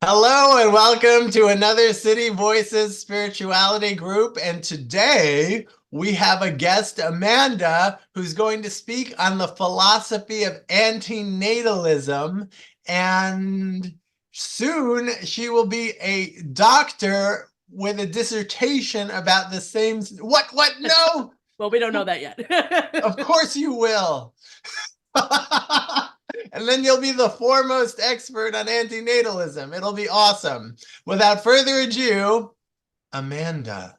Hello and welcome to another City Voices spirituality group. And today we have a guest, Amanda, who's going to speak on the philosophy of anti-natalism. And soon she will be a doctor with a dissertation about the same. What? No, Well, we don't know that yet. of course you will. And then you'll be the foremost expert on antinatalism. It'll be awesome. Without further ado, Amanda.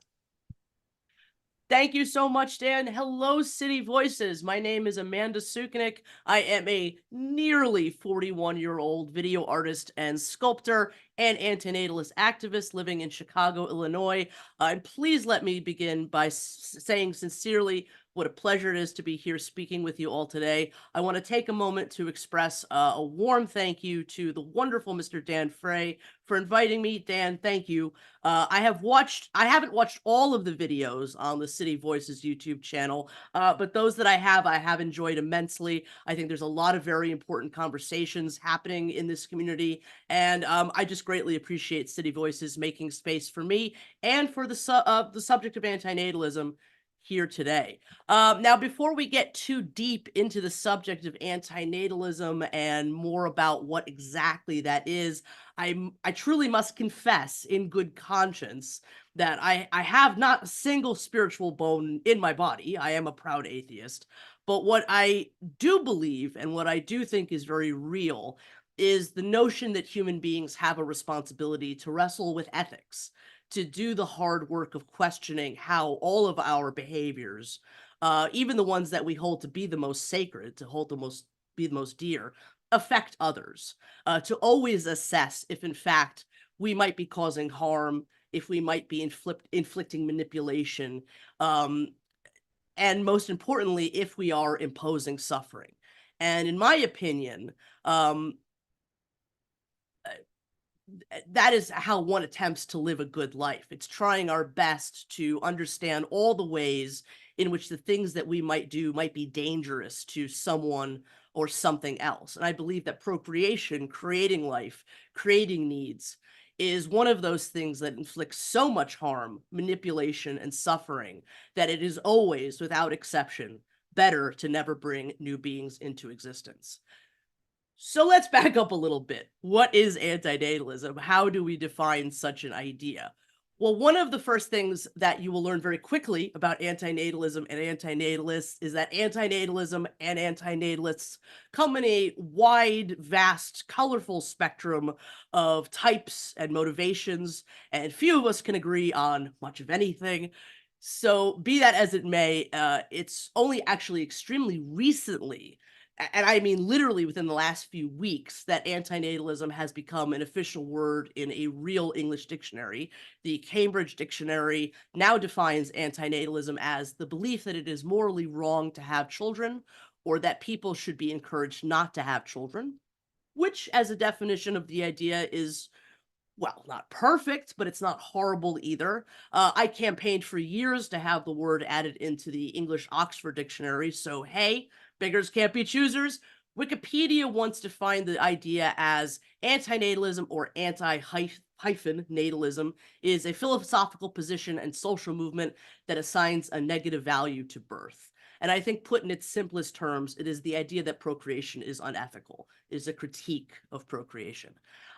Thank you so much, Dan. Hello, City Voices. My name is Amanda Sukenick. I am a nearly 41-year-old video artist and sculptor and antinatalist activist living in Chicago, Illinois. And please let me begin by saying sincerely what a pleasure it is to be here speaking with you all today. I want to take a moment to express a warm thank you to the wonderful Mr. Dan Frey for inviting me. Dan, thank you. I haven't watched all of the videos on the City Voices YouTube channel, but those that I have enjoyed immensely. I think there's a lot of very important conversations happening in this community, and I just greatly appreciate City Voices making space for me and for the subject of antinatalism here today. Now, before we get too deep into the subject of antinatalism and more about what exactly that is, I truly must confess in good conscience that I have not a single spiritual bone in my body. I am a proud atheist. But what I do believe and what I do think is very real is the notion that human beings have a responsibility to wrestle with ethics, to do the hard work of questioning how all of our behaviors, even the ones that we hold to be the most sacred, to hold the most be the most dear, affect others, to always assess if in fact we might be causing harm, if we might be inflicting manipulation, um, and most importantly, if we are imposing suffering. And in my opinion, that is how one attempts to live a good life. It's trying our best to understand all the ways in which the things that we might do might be dangerous to someone or something else. And I believe that procreation, creating life, creating needs, is one of those things that inflicts so much harm, manipulation, and suffering that it is always, without exception, better to never bring new beings into existence. So let's back up a little bit. What is antinatalism? How do we define such an idea? Well, one of the first things that you will learn very quickly about antinatalism and antinatalists is that antinatalism and antinatalists come in a wide, vast, colorful spectrum of types and motivations, and few of us can agree on much of anything. So, be that as it may, it's only actually extremely recently, and I mean literally within the last few weeks, that antinatalism has become an official word in a real English dictionary. The Cambridge Dictionary now defines antinatalism as the belief that it is morally wrong to have children, or that people should be encouraged not to have children, which, as a definition of the idea, is, well, not perfect, but it's not horrible either. I campaigned for years to have the word added into the English Oxford Dictionary, so hey, beggars can't be choosers. Wikipedia once defined the idea as antinatalism, or anti-natalism, is a philosophical position and social movement that assigns a negative value to birth. And I think, put in its simplest terms, it is the idea that procreation is unethical. It is a critique of procreation.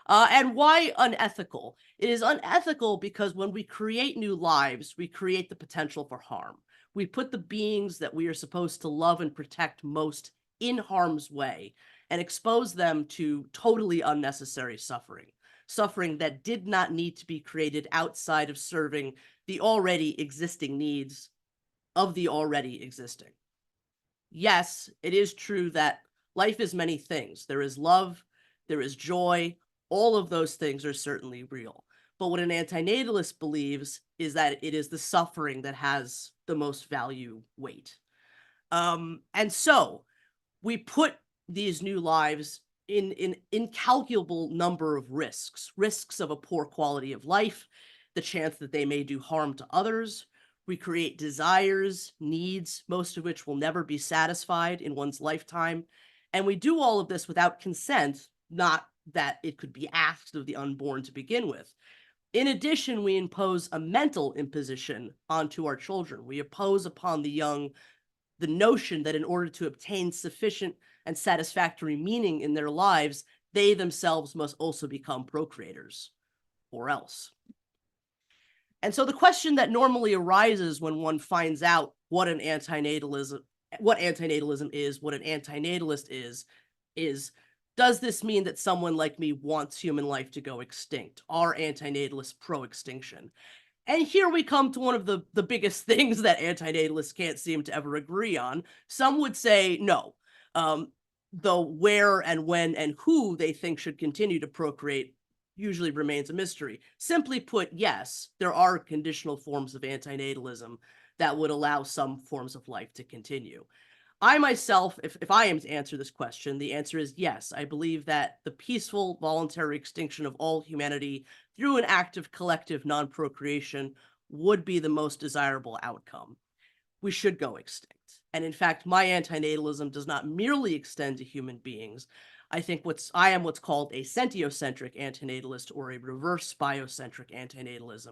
And why unethical? It is unethical because when we create new lives, we create the potential for harm. We put the beings that we are supposed to love and protect most in harm's way and expose them to totally unnecessary suffering, suffering that did not need to be created outside of serving the already existing needs of the already existing. Yes, it is true that life is many things. There is love, there is joy, all of those things are certainly real. But what an antinatalist believes is that it is the suffering that has the most value weight. And so we put these new lives in an incalculable number of risks of a poor quality of life, the chance that they may do harm to others. We create desires, needs, most of which will never be satisfied in one's lifetime. And we do all of this without consent, not that it could be asked of the unborn to begin with. In addition, we impose a mental imposition onto our children. We impose upon the young the notion that in order to obtain sufficient and satisfactory meaning in their lives, they themselves must also become procreators, or else. And so the question that normally arises when one finds out what antinatalism is, what an antinatalist is does this mean that someone like me wants human life to go extinct? Are antinatalists pro-extinction? And here we come to one of the biggest things that antinatalists can't seem to ever agree on. Some would say no, though where and when and who they think should continue to procreate usually remains a mystery. Simply put, yes, there are conditional forms of antinatalism that would allow some forms of life to continue. I myself, if I am to answer this question, the answer is yes. I believe that the peaceful, voluntary extinction of all humanity through an act of collective non-procreation would be the most desirable outcome. We should go extinct. And in fact, my antinatalism does not merely extend to human beings. I am what's called a sentiocentric antinatalist, or a reverse biocentric antinatalist,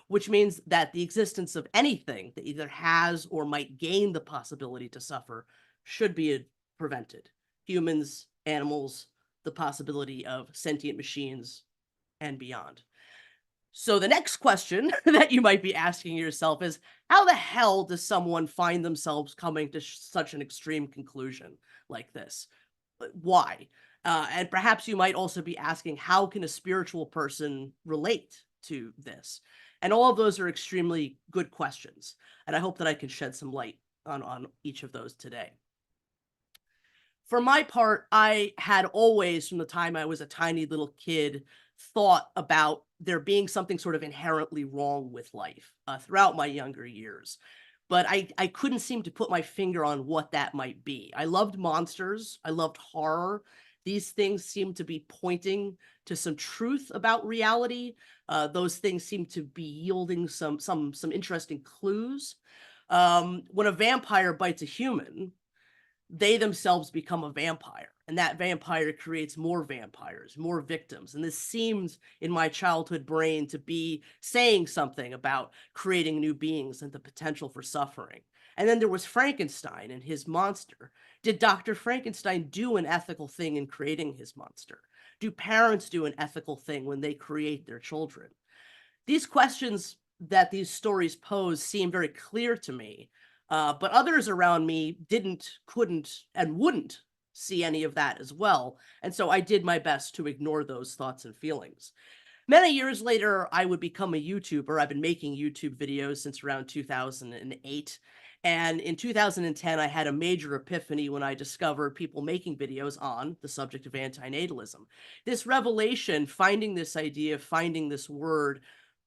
which means that the existence of anything that either has or might gain the possibility to suffer should be prevented. Humans, animals, the possibility of sentient machines, and beyond. So the next question that you might be asking yourself is, how the hell does someone find themselves coming to such an extreme conclusion like this? Why? And perhaps you might also be asking, how can a spiritual person relate to this? And all of those are extremely good questions. And I hope that I can shed some light on each of those today. For my part, I had always, from the time I was a tiny little kid, thought about there being something sort of inherently wrong with life throughout my younger years. But I couldn't seem to put my finger on what that might be. I loved monsters. I loved horror. These things seemed to be pointing to some truth about reality. Those things seem to be yielding some interesting clues. When a vampire bites a human, they themselves become a vampire, and that vampire creates more vampires, more victims. And this seems in my childhood brain to be saying something about creating new beings and the potential for suffering. And then there was Frankenstein and his monster. Did Dr. Frankenstein do an ethical thing in creating his monster? Do parents do an ethical thing when they create their children? These questions that these stories pose seem very clear to me, but others around me didn't, couldn't, and wouldn't see any of that as well. And so I did my best to ignore those thoughts and feelings. Many years later, I would become a YouTuber. I've been making YouTube videos since around 2008. And in 2010, I had a major epiphany when I discovered people making videos on the subject of antinatalism. This revelation, finding this idea, finding this word,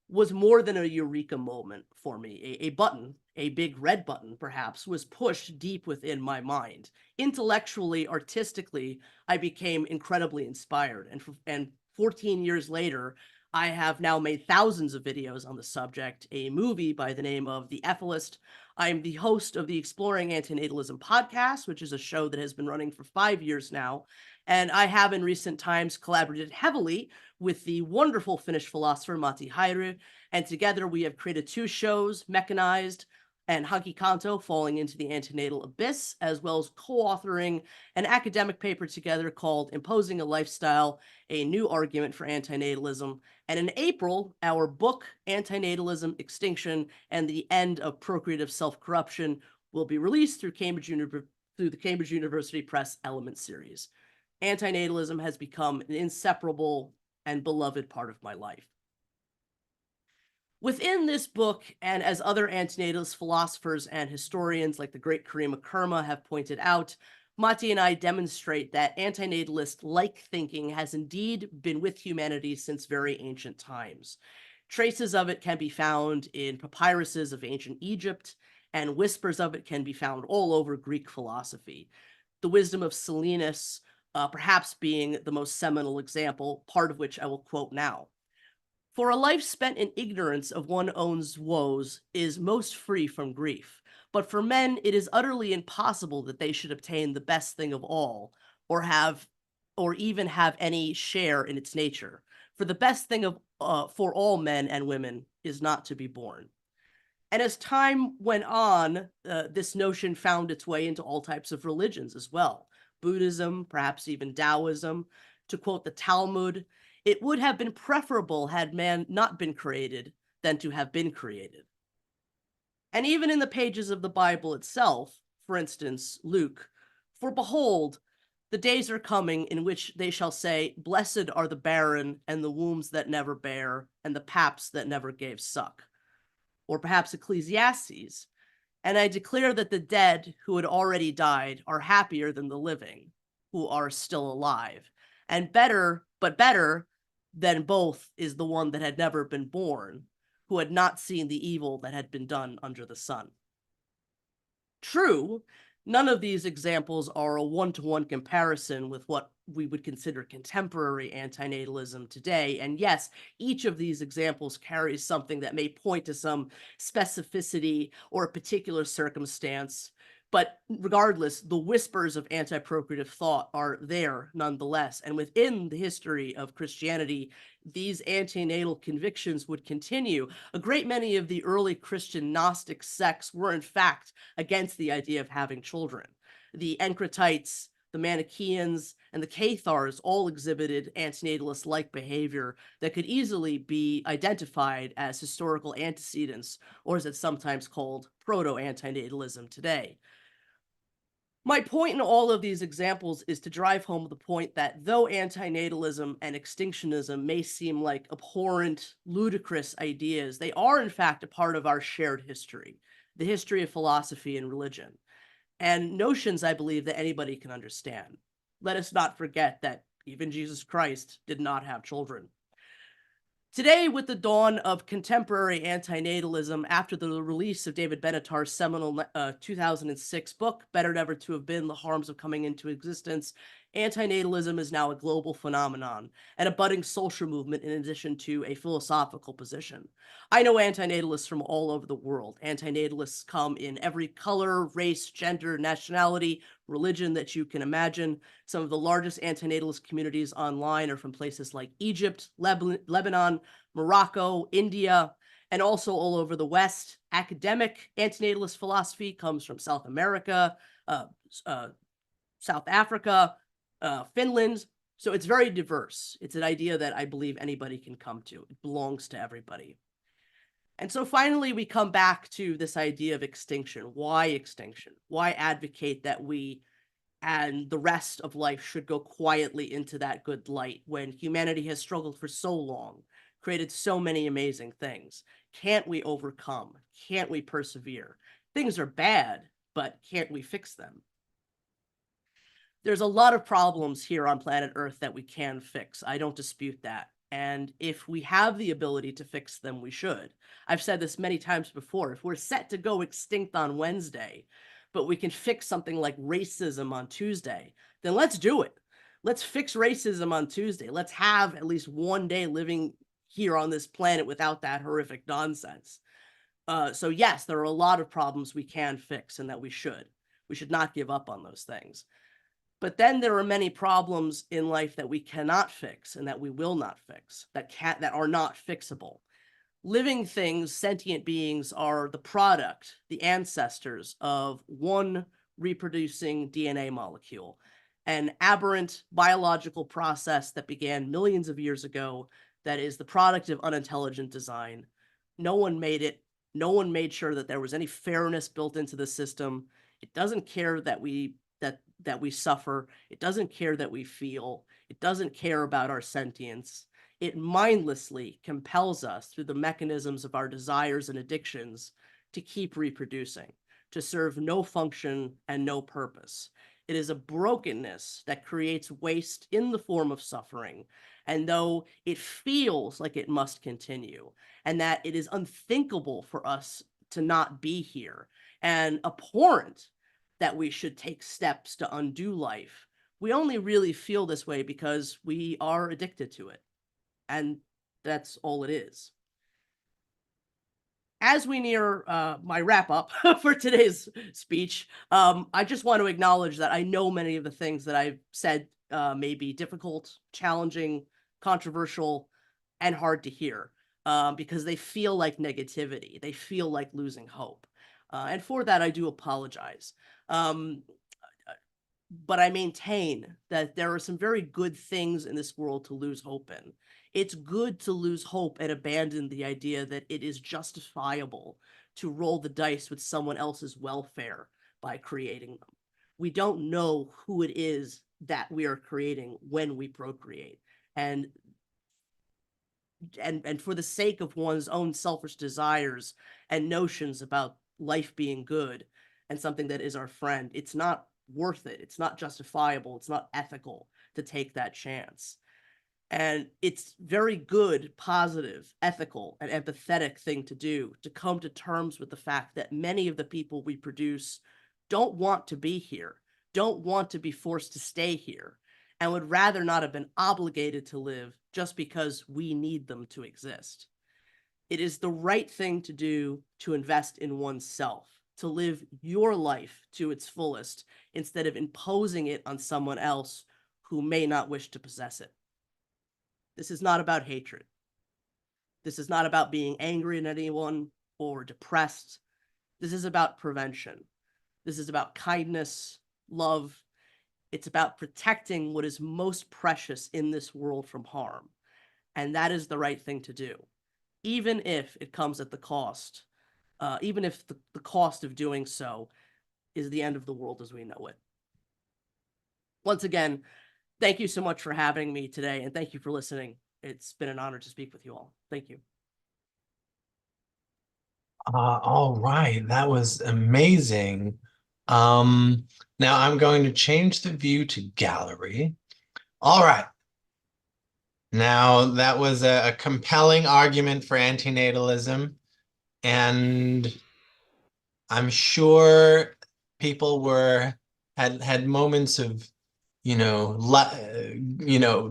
was more than a eureka moment for me. A button, a big red button perhaps, was pushed deep within my mind. Intellectually, artistically, I became incredibly inspired. And 14 years later, I have now made thousands of videos on the subject, a movie by the name of The Ethalist. I'm the host of the Exploring Antinatalism podcast, which is a show that has been running for 5 years now. And I have in recent times collaborated heavily with the wonderful Finnish philosopher Matti Häyry, and together we have created 2 shows, Mechanized and Hanki Kanto, Falling into the Antinatal Abyss, as well as co-authoring an academic paper together called Imposing a Lifestyle, a New Argument for Antinatalism. And in April, our book, Antinatalism, Extinction, and the End of Procreative Self-Corruption, will be released through the Cambridge University Press Element series. Antinatalism has become an inseparable and beloved part of my life. Within this book, and as other antinatalist philosophers and historians like the great Karima Kerma have pointed out, Matti and I demonstrate that antinatalist-like thinking has indeed been with humanity since very ancient times. Traces of it can be found in papyruses of ancient Egypt, and whispers of it can be found all over Greek philosophy. The wisdom of Silenus, perhaps being the most seminal example, part of which I will quote now. For a life spent in ignorance of one's own woes is most free from grief. But for men, it is utterly impossible that they should obtain the best thing of all, or have or even have any share in its nature. For the best thing of for all men and women is not to be born. And as time went on, this notion found its way into all types of religions as well. Buddhism, perhaps even Taoism. To quote the Talmud, it would have been preferable had man not been created than to have been created. And even in the pages of the Bible itself, for instance, Luke, for behold, the days are coming in which they shall say, blessed are the barren and the wombs that never bear and the paps that never gave suck. Or perhaps Ecclesiastes, and I declare that the dead who had already died are happier than the living who are still alive. And better than both is the one that had never been born, who had not seen the evil that had been done under the sun. True, none of these examples are a one-to-one comparison with what we would consider contemporary antinatalism today. And yes, each of these examples carries something that may point to some specificity or a particular circumstance. But regardless, the whispers of anti-procreative thought are there nonetheless. And within the history of Christianity, these antinatal convictions would continue. A great many of the early Christian Gnostic sects were, in fact, against the idea of having children. The Encratites, the Manichaeans, and the Cathars all exhibited antinatalist-like behavior that could easily be identified as historical antecedents, or as it's sometimes called, proto-antinatalism today. My point in all of these examples is to drive home the point that though antinatalism and extinctionism may seem like abhorrent, ludicrous ideas, they are in fact a part of our shared history, the history of philosophy and religion, and notions I believe that anybody can understand. Let us not forget that even Jesus Christ did not have children. Today, with the dawn of contemporary antinatalism after the release of David Benatar's seminal 2006 book, Better Never to Have Been: The Harms of Coming into Existence, antinatalism is now a global phenomenon and a budding social movement in addition to a philosophical position. I know antinatalists from all over the world. Antinatalists come in every color, race, gender, nationality, religion that you can imagine. Some of the largest antinatalist communities online are from places like Egypt, Lebanon, Morocco, India, and also all over the West. Academic antinatalist philosophy comes from South America, South Africa, Finland. So it's very diverse. It's an idea that I believe anybody can come to. It belongs to everybody. And so finally, we come back to this idea of extinction. Why extinction? Why advocate that we and the rest of life should go quietly into that good light when humanity has struggled for so long, created so many amazing things? Can't we overcome? Can't we persevere? Things are bad, but can't we fix them? There's a lot of problems here on planet Earth that we can fix. I don't dispute that. And if we have the ability to fix them, we should. I've said this many times before. If we're set to go extinct on Wednesday, but we can fix something like racism on Tuesday, then let's do it. Let's fix racism on Tuesday. Let's have at least one day living here on this planet without that horrific nonsense. So yes, there are a lot of problems we can fix and that we should. We should not give up on those things. But then there are many problems in life that we cannot fix and that we will not fix, that are not fixable. Living things, sentient beings, are the product, the ancestors of one reproducing DNA molecule, an aberrant biological process that began millions of years ago that is the product of unintelligent design. No one made it. No one made sure that there was any fairness built into the system. It doesn't care that we suffer. It doesn't care that we feel. It doesn't care about our sentience. It mindlessly compels us through the mechanisms of our desires and addictions to keep reproducing, to serve no function and no purpose. It is a brokenness that creates waste in the form of suffering, and though it feels like it must continue, and that it is unthinkable for us to not be here, and abhorrent that we should take steps to undo life, we only really feel this way because we are addicted to it. And that's all it is. As we near my wrap up for today's speech, I just want to acknowledge that I know many of the things that I've said may be difficult, challenging, controversial, and hard to hear because they feel like negativity. They feel like losing hope. And for that, I do apologize. But I maintain that there are some very good things in this world to lose hope in. It's good to lose hope and abandon the idea that it is justifiable to roll the dice with someone else's welfare by creating them. We don't know who it is that we are creating when we procreate. And for the sake of one's own selfish desires and notions about life being good and something that is our friend, it's not worth it. It's not justifiable. It's not ethical to take that chance. And it's very good, positive, ethical, and empathetic thing to do to come to terms with the fact that many of the people we produce don't want to be here, don't want to be forced to stay here, and would rather not have been obligated to live just because we need them to exist. It is the right thing to do to invest in oneself, to live your life to its fullest instead of imposing it on someone else who may not wish to possess it. This is not about hatred. This is not about being angry at anyone or depressed. This is about prevention. This is about kindness, love. It's about protecting what is most precious in this world from harm. And that is the right thing to do, even if it comes at the cost, even if the cost of doing so is the end of the world as we know it. Once again, thank you so much for having me today, and thank you for listening. It's been an honor to speak with you all. Thank you. All right, that was amazing. Now I'm going to change the view to gallery. All right. Now that was a compelling argument for antinatalism, and I'm sure people had moments of,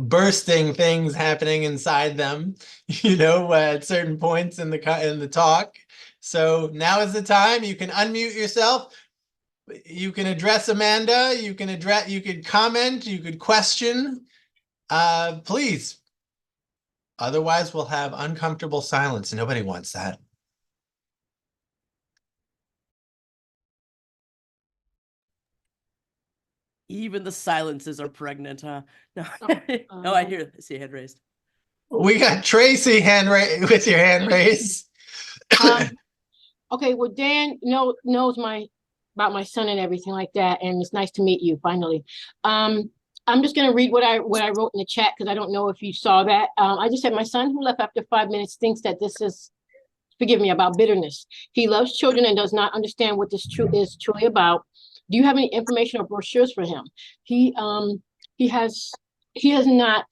bursting things happening inside them, at certain points in the talk. So now is the time. You can unmute yourself. You can address Amanda. You could comment. You could question. Please. Otherwise, we'll have uncomfortable silence. Nobody wants that. Even the silences are pregnant, huh? No, no, I see a hand raised. We got Tracy with your hand raised. Okay, well, Dan knows about my son and everything like that, and it's nice to meet you finally. I'm just gonna read what I wrote in the chat because I don't know if you saw that. I just said my son who left after 5 minutes thinks that this is, forgive me, about bitterness. He loves children and does not understand what this is truly about. Do you have any information or brochures for him? He has not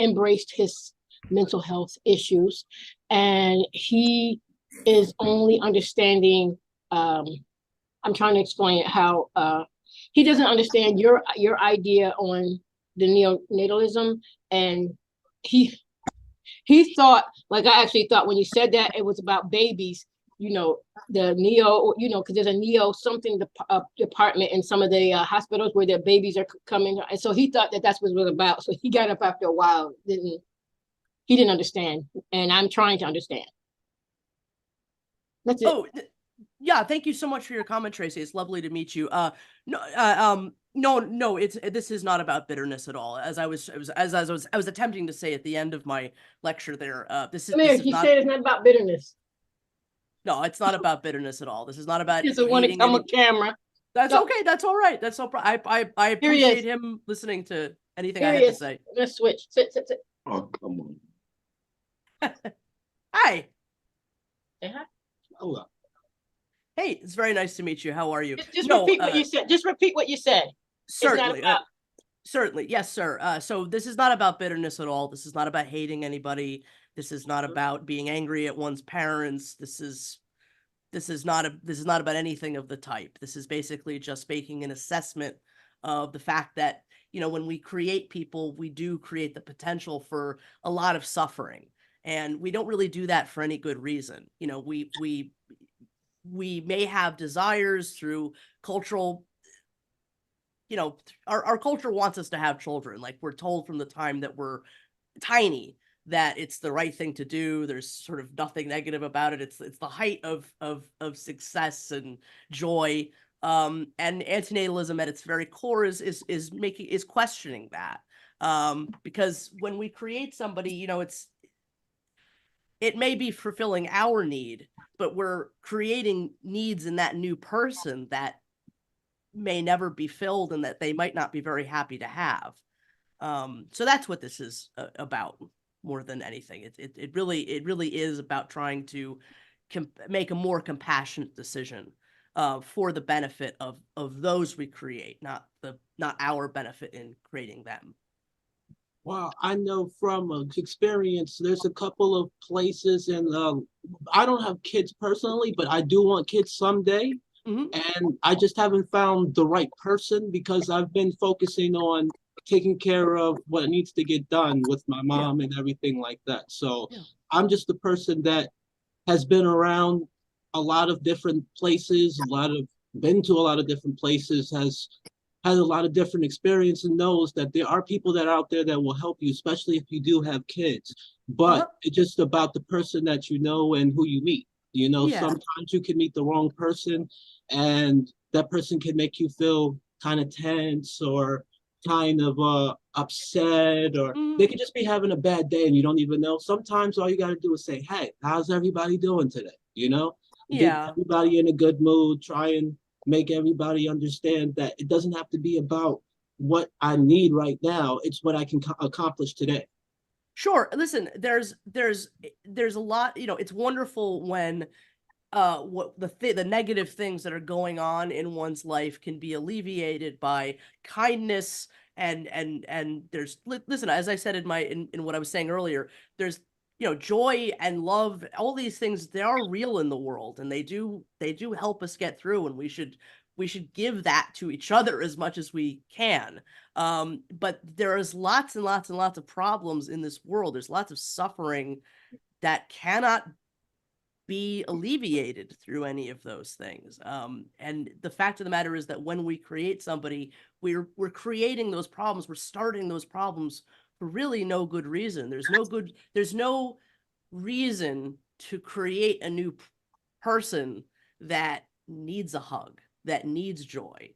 embraced his mental health issues, and he is only understanding. I'm trying to explain it how he doesn't understand your idea on the neonatalism, and he thought, like I actually thought when you said that it was about babies, the neo, because there's a neo something department in some of the hospitals where their babies are coming, and so he thought that that's what it was about. So he got up after a while. He didn't understand, and I'm trying to understand. That's it. Oh, yeah. Thank you so much for your comment, Tracy. It's lovely to meet you. No, this is not about bitterness at all. As I was attempting to say at the end of my lecture there, this is he said it's not about bitterness. No, it's not about bitterness at all. This is not about. He doesn't want to come on camera. That's okay. That's all right. That's no problem. I appreciate him listening to anything I had to say. Let's switch. Sit. Oh, come on. Hi. Say hi. Hello. Hey, it's very nice to meet you. How are you? Just repeat what you said. Just repeat what you said. Certainly. Certainly. Yes, sir. So this is not about bitterness at all. This is not about hating anybody. This is not about being angry at one's parents. This is not about anything of the type. This is basically just making an assessment of the fact that, when we create people, we do create the potential for a lot of suffering. And we don't really do that for any good reason. We may have desires through cultural, you know, our culture wants us to have children. Like, we're told from the time that we're tiny that it's the right thing to do. There's sort of nothing negative about it. It's the height of success and joy. And antinatalism at its very core is questioning that. Because when we create somebody, you know, it may be fulfilling our need, but we're creating needs in that new person that may never be filled and that they might not be very happy to have. So that's what this is about more than anything. It really is about trying to make a more compassionate decision for the benefit of those we create, not our benefit in creating them. Well, I know from experience, there's a couple of places, and I don't have kids personally, but I do want kids someday. Mhm. And I just haven't found the right person because I've been focusing on taking care of what needs to get done with my mom and everything like that. So Yeah. I'm just the person that has been around a lot of different places, been to a lot of different places, has a lot of different experience and knows that there are people that are out there that will help you, especially if you do have kids. But it's just about the person that you know and who you meet. You know, Yeah. sometimes you can meet the wrong person and that person can make you feel kind of tense or kind of upset, or they could just be having a bad day and you don't even know. Sometimes all you got to do is say, hey, how's everybody doing today? You know, get Yeah. everybody in a good mood, try and make everybody understand that it doesn't have to be about what I need right now. It's what I can accomplish today. Sure. Listen, there's a lot, you know, it's wonderful when what the negative things that are going on in one's life can be alleviated by kindness and there's listen, as I said in what I was saying earlier, there's, you know, joy and love, all these things, they are real in the world, and they do help us get through, and we should give that to each other as much as we can. But there is lots and lots and lots of problems in this world. There's lots of suffering that cannot be alleviated through any of those things. And the fact of the matter is that when we create somebody, we're creating those problems. We're starting those problems for really no good reason. There's no reason to create a new person that needs a hug, that needs joy.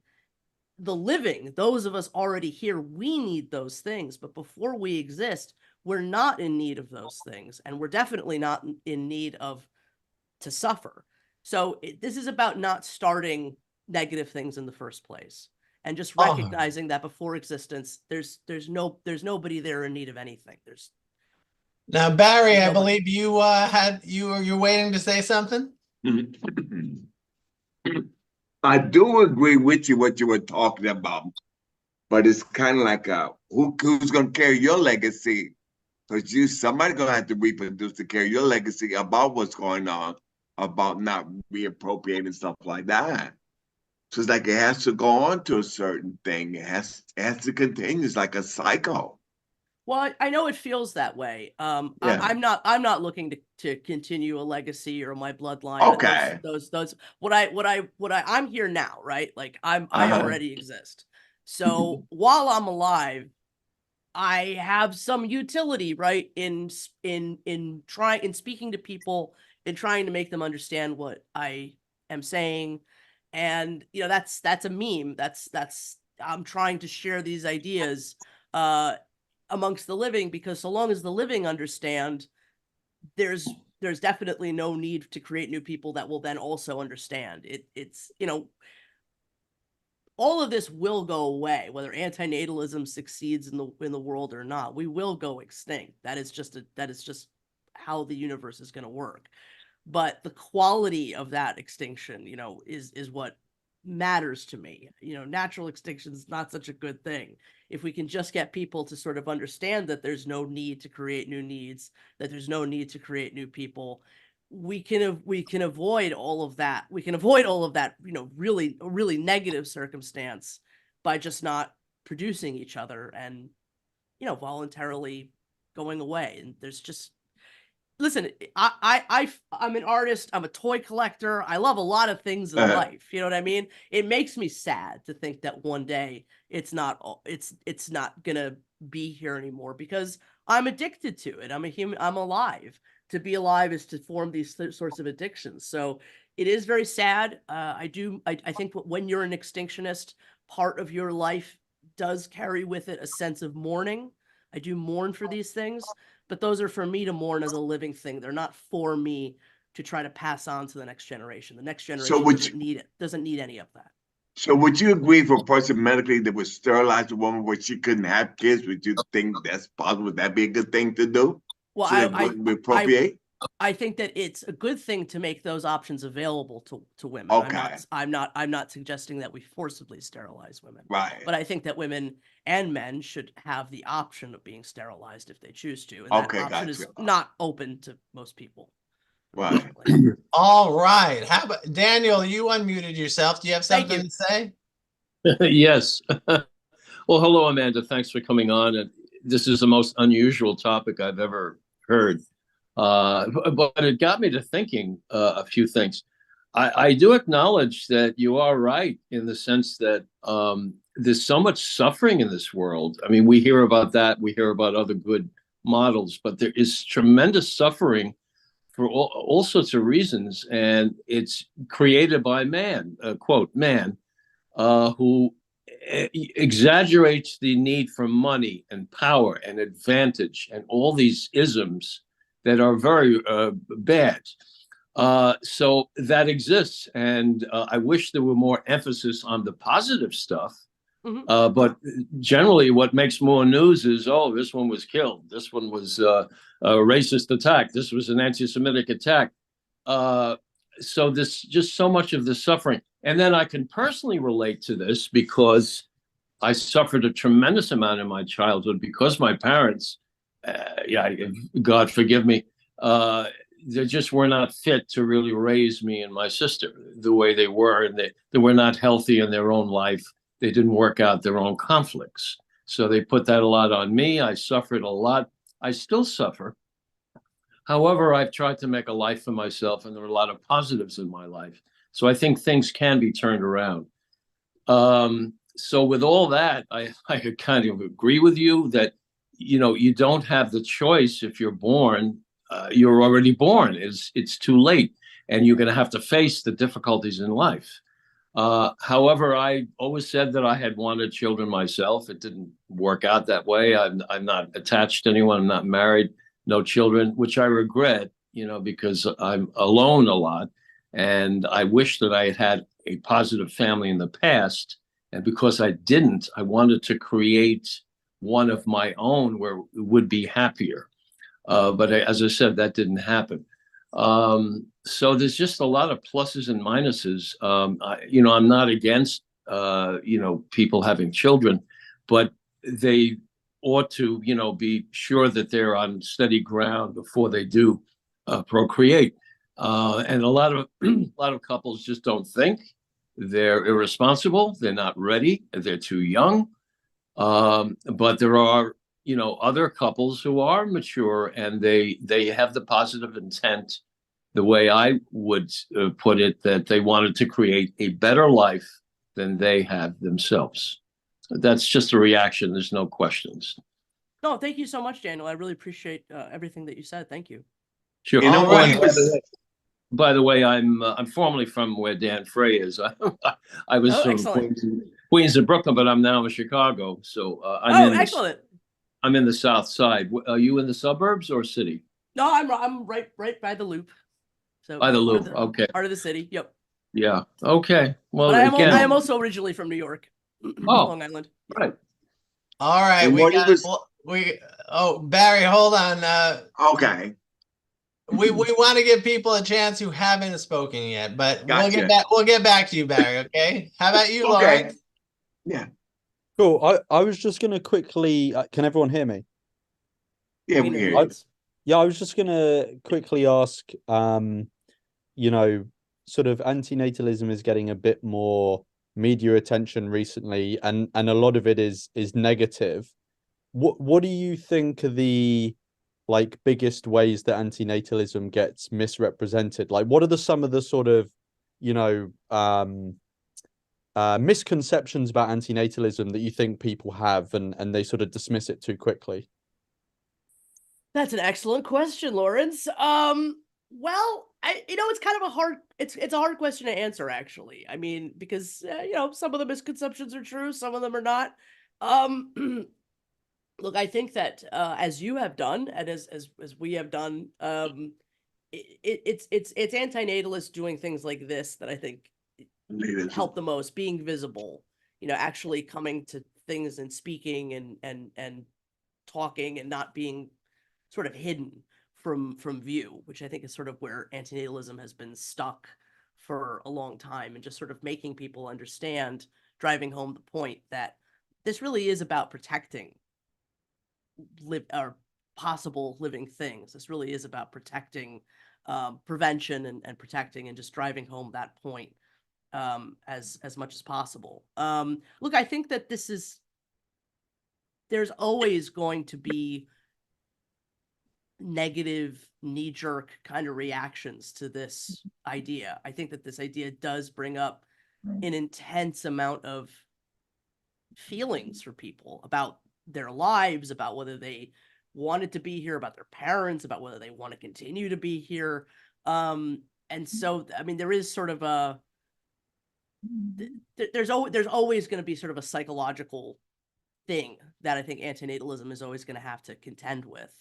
The living, those of us already here, we need those things. But before we exist, we're not in need of those things. And we're definitely not in need of to suffer. So this is about not starting negative things in the first place, and just recognizing that before existence, there's nobody there in need of anything. Now, Barry, I nobody. believe you you're waiting to say something. I do agree with you what you were talking about, but it's kind of like who's going to carry your legacy? Because somebody's going to have to reproduce to carry your legacy about what's going on, about not reappropriating stuff like that. So it's like it has to go on to a certain thing. It has to continue. It's like a cycle. Well, I know it feels that way. Yeah. I'm not looking to continue a legacy or my bloodline. Okay. Those I'm here now, right? Like I already exist. So while I'm alive, I have some utility, right, in speaking to people and trying to make them understand what I am saying. And you know, that's a meme. That's I'm trying to share these ideas amongst the living, because so long as the living understand, there's definitely no need to create new people that will then also understand. It's, you know, all of this will go away, whether anti-natalism succeeds in the world or not. We will go extinct. That is just how the universe is going to work. But the quality of that extinction, you know, is what matters to me. You know, natural extinction is not such a good thing. If we can just get people to sort of understand that there's no need to create new needs, that there's no need to create new people, we can avoid all of that. We can avoid all of that, you know, really negative circumstance by just not producing each other and, you know, voluntarily going away. And there's just, listen, I'm an artist. I'm a toy collector. I love a lot of things in life. You know what I mean? It makes me sad to think that one day it's not gonna be here anymore because I'm addicted to it. I'm a human. I'm alive. To be alive is to form these sorts of addictions. So it is very sad. I think when you're an extinctionist, part of your life does carry with it a sense of mourning. I do mourn for these things, but those are for me to mourn as a living thing. They're not for me to try to pass on to the next generation. The next generation doesn't need any of that. So would you agree for a person medically that would sterilize a woman where she couldn't have kids? Would you think that's possible? Would that be a good thing to do? Well, So that wouldn't be appropriate? I think that it's a good thing to make those options available to women. Okay. I'm not suggesting that we forcibly sterilize women. Right. But I think that women and men should have the option of being sterilized if they choose to. And Okay, that option gotcha. is not open to most people. Right. All right. How about Daniel? You unmuted yourself. Do you have Thank something you. to say? Yes. Well, hello, Amanda. Thanks for coming on. And this is the most unusual topic I've ever heard. But it got me to thinking a few things. I do acknowledge that you are right in the sense that there's so much suffering in this world. I mean, we hear about that. We hear about other good models, but there is tremendous suffering for all sorts of reasons. And it's created by man, quote, man, who exaggerates the need for money and power and advantage and all these isms that are very bad. So that exists. And I wish there were more emphasis on the positive stuff. Mm-hmm. But generally what makes more news is, oh, this one was killed. This one was a racist attack. This was an anti-Semitic attack. So this just so much of the suffering. And then I can personally relate to this because I suffered a tremendous amount in my childhood because my parents, God forgive me, they just were not fit to really raise me and my sister the way they were. And they were not healthy in their own life. They didn't work out their own conflicts. So they put that a lot on me. I suffered a lot. I still suffer. However, I've tried to make a life for myself, and there are a lot of positives in my life. So I think things can be turned around. So with all that, I kind of agree with you that, you know, you don't have the choice. If you're born, you're already born. It's too late, and you're going to have to face the difficulties in life. However, I always said that I had wanted children myself. It didn't work out that way. I'm not attached to anyone. I'm not married, no children, which I regret, you know, because I'm alone a lot. And I wish that I had had a positive family in the past. And because I didn't, I wanted to create one of my own where it would be happier. But as I said, that didn't happen. So there's just a lot of pluses and minuses. You know, I'm not against, you know, people having children, but they ought to, you know, be sure that they're on steady ground before they do procreate. And a lot of couples just don't think. They're irresponsible. They're not ready. They're too young. But there are, you know, other couples who are mature and they have the positive intent, the way I would put it, that they wanted to create a better life than they have themselves. That's just a reaction. There's no questions. No, thank you so much, Daniel. I really appreciate everything that you said. Thank you. Sure. You know what? By the way, I'm formerly from where Dan Frey is. I was from Queens and Brooklyn, but I'm now in Chicago. So excellent. I'm in the South Side. Are you in the suburbs or city? No, I'm right by the Loop. So by the Loop, okay. Part of the city. Yep. Yeah. Okay. Well, but I am also originally from New York, Long Island. Right. All right. Barry, hold on. Okay. We want to give people a chance who haven't spoken yet, but Gotcha. we'll get back to you, Barry. Okay. How about you, Lauren? Yeah. Cool. I was just gonna quickly. Can everyone hear me? Yeah, we hear you. I was just gonna quickly ask. You know, sort of anti-natalism is getting a bit more media attention recently, and a lot of it is negative. What do you think are the like biggest ways that antinatalism gets misrepresented? Like, what are some of the sort of, you know, misconceptions about antinatalism that you think people have, and they sort of dismiss it too quickly? That's an excellent question, Lawrence. Well, it's kind of a hard it's a hard question to answer, actually. I mean, because some of the misconceptions are true, some of them are not. Look, I think that as you have done, and as we have done, it's anti-natalist doing things like this that I think help the most, being visible, actually coming to things and speaking and talking and not being sort of hidden from view, which I think is sort of where antinatalism has been stuck for a long time, and just sort of making people understand, driving home the point that this really is about protecting possible living things. This really is about protecting prevention and protecting, and just driving home that point as much as possible. Look, I think that there's always going to be negative knee-jerk kind of reactions to this idea. I think that this idea does bring up an intense amount of feelings for people about their lives, about whether they wanted to be here, about their parents, about whether they want to continue to be here. And so, I mean, there is sort of there's always going to be sort of a psychological thing that I think antinatalism is always going to have to contend with.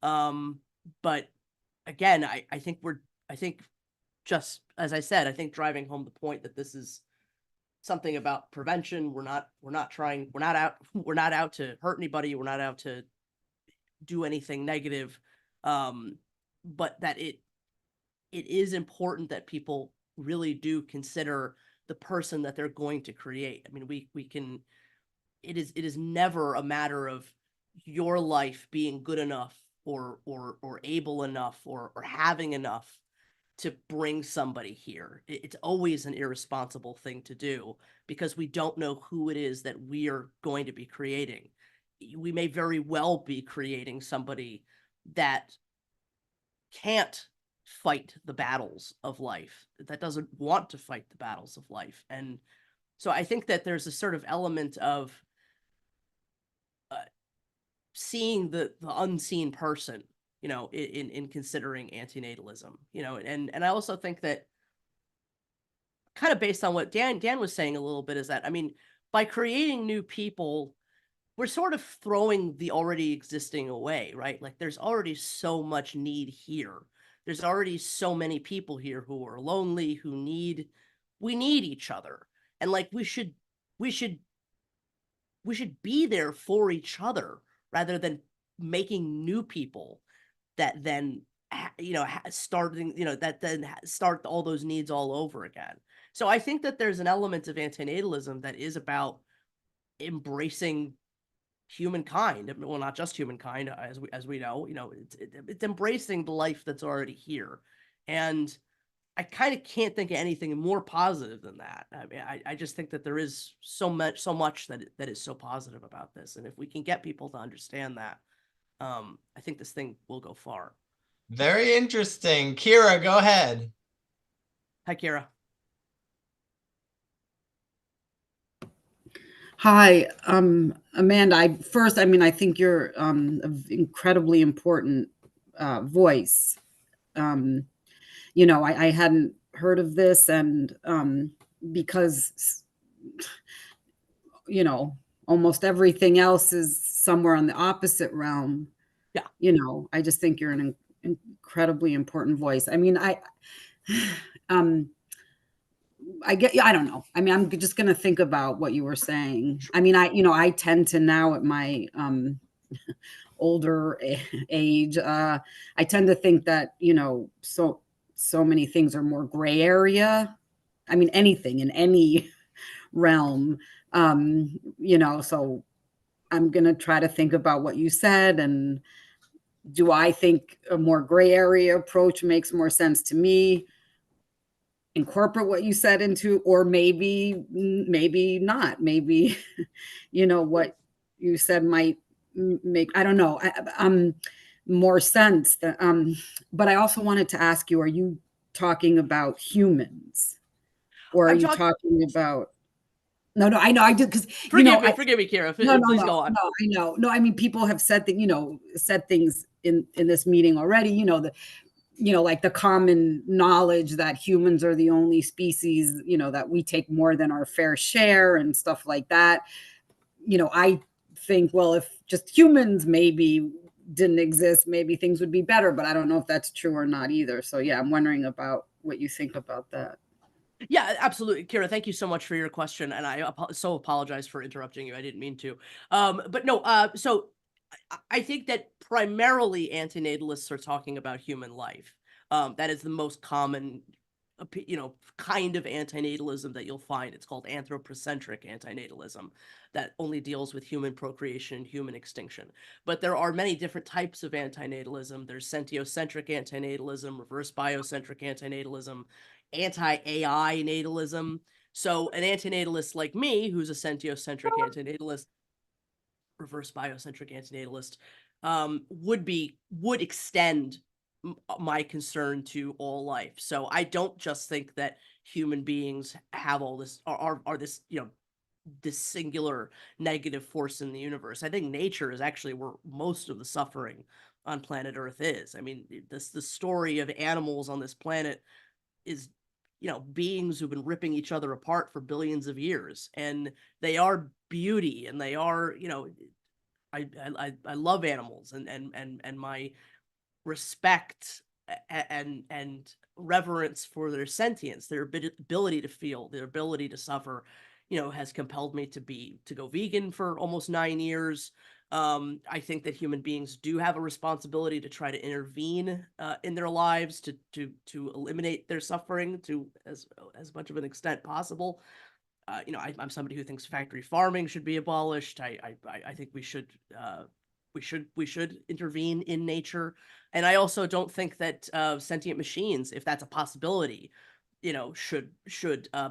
But again, I think just as I said, I think driving home the point that this is something about prevention. We're not out to hurt anybody. We're not out to do anything negative. But that it is important that people really do consider the person that they're going to create. I mean, we can, it is never a matter of your life being good enough or able enough or having enough to bring somebody here. It's always an irresponsible thing to do, because we don't know who it is that we are going to be creating. We may very well be creating somebody that can't fight the battles of life, that doesn't want to fight the battles of life. And so I think that there's a sort of element of seeing the unseen person, in considering antinatalism, and I also think that, kind of based on what Dan was saying a little bit, is that, I mean, by creating new people, we're sort of throwing the already existing away, right? Like, there's already so much need here. There's already so many people here who are lonely, we need each other. And like, we should be there for each other, rather than making new people that then, starting, that then start all those needs all over again. So I think that there's an element of antinatalism that is about embracing humankind. Well, not just humankind, as we know, it's embracing the life that's already here. And I kind of can't think of anything more positive than that. I mean, I just think that there is so much that is so positive about this. And if we can get people to understand that, I think this thing will go far. Very interesting. Kira, go ahead. Hi, Kira. Hi, Amanda. I think you're an incredibly important voice. I hadn't heard of this, and because almost everything else is somewhere on the opposite realm. Yeah. I just think you're an incredibly important voice. I mean, I don't know. I mean, I'm just going to think about what you were saying. I mean, I tend to, now at my older age, I tend to think that, so many things are more gray area. I mean, anything in any realm, so I'm going to try to think about what you said. And do I think a more gray area approach makes more sense to me? Incorporate what you said into, or maybe not. Maybe, what you said might make, I don't know. more sense. But I also wanted to ask you, are you talking about humans? Or are you talking about... No, I know, I did, because forgive me, Kira. Please go on. No, I know. No, I mean, people have said that, said things in this meeting already, like the common knowledge that humans are the only species, that we take more than our fair share and stuff like that. I think, well, if just humans maybe didn't exist, maybe things would be better, but I don't know if that's true or not either. So yeah, I'm wondering about what you think about that. Yeah, absolutely. Kira, thank you so much for your question. And I so apologize for interrupting you. I didn't mean to. But no, so I think that primarily antinatalists are talking about human life. That is the most common, kind of antinatalism that you'll find. It's called anthropocentric antinatalism that only deals with human procreation, human extinction. But there are many different types of antinatalism. There's sentiocentric antinatalism, reverse biocentric antinatalism, anti-AI natalism. So an antinatalist like me, who's a sentiocentric antinatalist, reverse biocentric antinatalist, would extend my concern to all life. So I don't just think that human beings have all this, are this, this singular negative force in the universe. I think nature is actually where most of the suffering on planet Earth is. I mean, the story of animals on this planet is, beings who've been ripping each other apart for billions of years, and they are beauty, and they are, I love animals, and my respect and reverence for their sentience, their ability to feel, their ability to suffer, has compelled me to go vegan for almost 9 years. I think that human beings do have a responsibility to try to intervene in their lives to eliminate their suffering to as much of an extent possible. I'm somebody who thinks factory farming should be abolished. I think we should intervene in nature, and I also don't think that sentient machines, if that's a possibility, should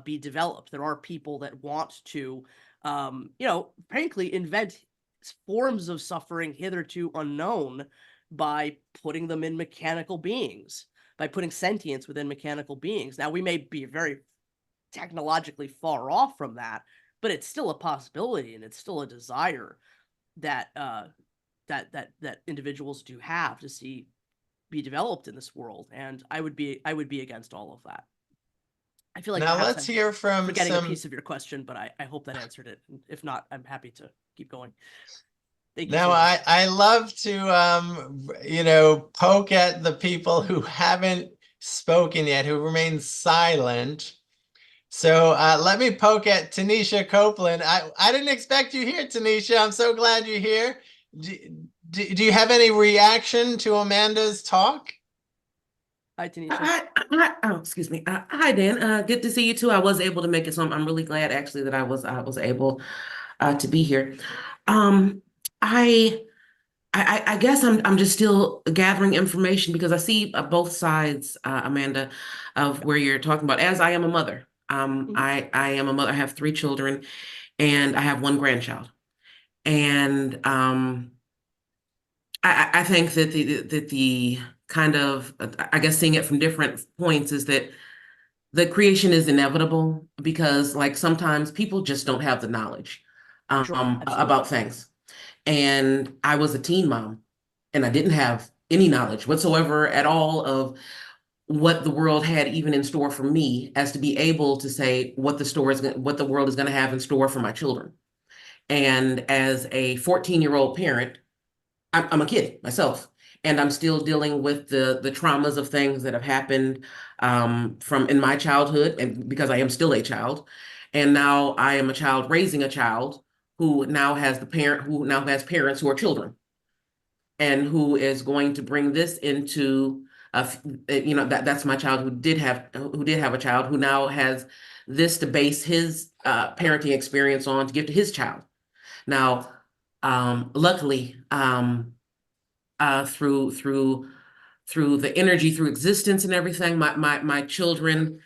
be developed. There are people that want to, frankly, invent forms of suffering hitherto unknown by putting them in mechanical beings, by putting sentience within mechanical beings. Now, we may be very technologically far off from that, but it's still a possibility, and it's still a desire that that individuals do have to see be developed in this world. And I would be against all of that. I feel like now let's hear from forgetting a piece of your question, but I hope that answered it. If not, I'm happy to keep going. Thank you. Now, I love to, poke at the people who haven't spoken yet, who remain silent. So let me poke at Tanisha Copeland. I didn't expect you here, Tanisha. I'm so glad you're here. Do you have any reaction to Amanda's talk? Hi, Tanisha. Oh, excuse me. Hi, Dan. Good to see you too. I was able to make it, so I'm really glad actually that I was able to be here. I guess I'm just still gathering information because I see both sides, Amanda, of where you're talking about. As I am a mother, I am a mother. I have 3 children, and I have 1 grandchild, and I think that the kind of, I guess, seeing it from different points is that the creation is inevitable because, like, sometimes people just don't have the knowledge about things. And I was a teen mom, and I didn't have any knowledge whatsoever at all of what the world had even in store for me, as to be able to say what the world is going to have in store for my children. And as a 14-year-old parent, I'm a kid myself, and I'm still dealing with the traumas of things that have happened from in my childhood, and because I am still a child, and now I am a child raising a child who now has parents who are children, and who is going to bring this into that's my child who did have a child who now has this to base his parenting experience on to give to his child. Now, luckily, through the energy, through existence and everything, my children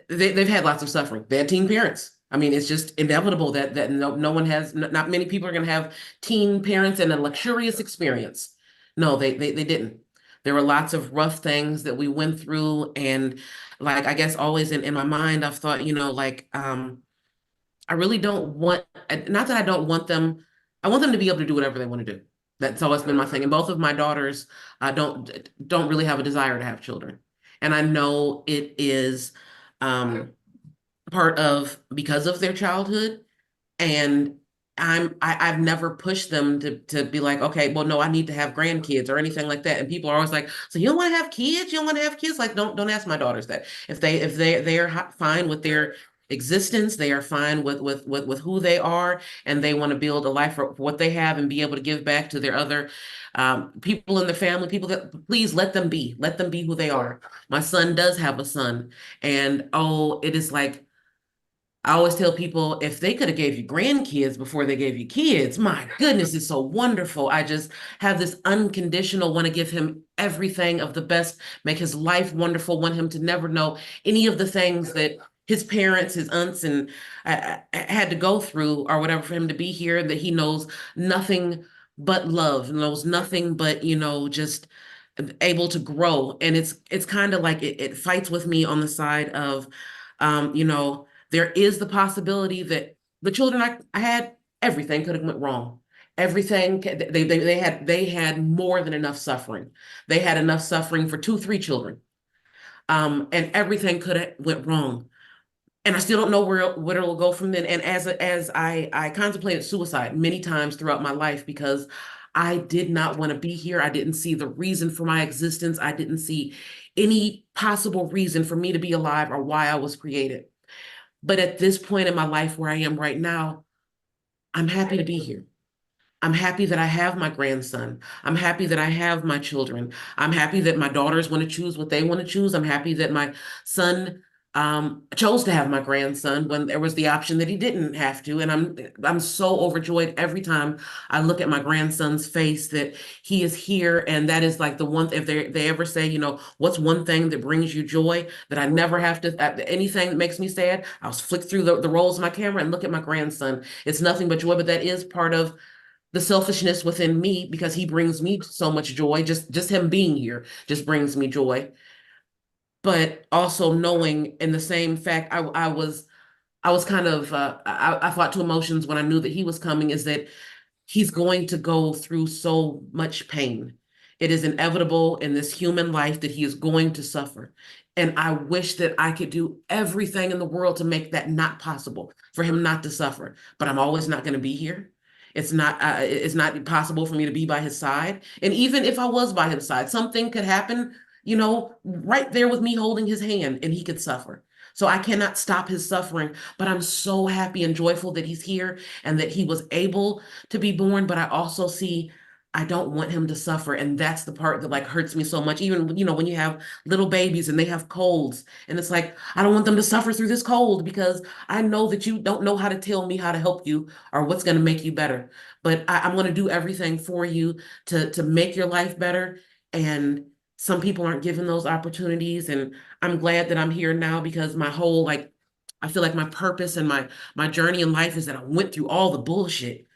they've had lots of suffering. They had teen parents. I mean, it's just inevitable that no one has, not many people are going to have teen parents and a luxurious experience. No, they didn't. There were lots of rough things that we went through, and like I guess always in my mind, I've thought, like I really don't want, not that I don't want them, I want them to be able to do whatever they want to do. That's always been my thing. And both of my daughters don't really have a desire to have children. And I know it is part of because of their childhood. And I've never pushed them to be like, okay, well, no, I need to have grandkids or anything like that. And people are always like, so you don't want to have kids? You don't want to have kids? Like, don't ask my daughters that. If they are fine with their existence, they are fine with who they are, and they want to build a life for what they have and be able to give back to their other people in their family, people that please let them be who they are. My son does have a son, and oh, it is like I always tell people if they could have gave you grandkids before they gave you kids, my goodness, it's so wonderful. I just have this unconditional want to give him everything of the best, make his life wonderful, want him to never know any of the things that his parents, his aunts, and had to go through or whatever for him to be here, that he knows nothing but love, knows nothing but, just able to grow. And it's kind of like it fights with me on the side of, there is the possibility that the children I had, everything could have went wrong. Everything they had more than enough suffering. They had enough suffering for 2, 3 children, and everything could have went wrong. And I still don't know where it'll go from then. And as I contemplated suicide many times throughout my life because I did not want to be here. I didn't see the reason for my existence. I didn't see any possible reason for me to be alive or why I was created. But at this point in my life where I am right now, I'm happy to be here. I'm happy that I have my grandson. I'm happy that I have my children. I'm happy that my daughters want to choose what they want to choose. I'm happy that my son chose to have my grandson when there was the option that he didn't have to. And I'm so overjoyed every time I look at my grandson's face that he is here. And that is like the one, if they ever say, what's one thing that brings you joy, that I never have to, anything that makes me sad, I'll flick through the rolls of my camera and look at my grandson. It's nothing but joy, but that is part of the selfishness within me because he brings me so much joy. Just him being here just brings me joy. But also knowing in the same fact, I was kind of I fought two emotions when I knew that he was coming, is that he's going to go through so much pain. It is inevitable in this human life that he is going to suffer. And I wish that I could do everything in the world to make that not possible, for him not to suffer. But I'm always not going to be here. It's not possible for me to be by his side. And even if I was by his side, something could happen, right there with me holding his hand, and he could suffer. So I cannot stop his suffering, but I'm so happy and joyful that he's here and that he was able to be born. But I also see I don't want him to suffer. And that's the part that like hurts me so much. Even, when you have little babies and they have colds, and it's like, I don't want them to suffer through this cold because I know that you don't know how to tell me how to help you or what's going to make you better. But I'm going to do everything for you to make your life better. And some people aren't given those opportunities. And I'm glad that I'm here now because my whole, I feel like my purpose and my journey in life is that I went through all the bullshit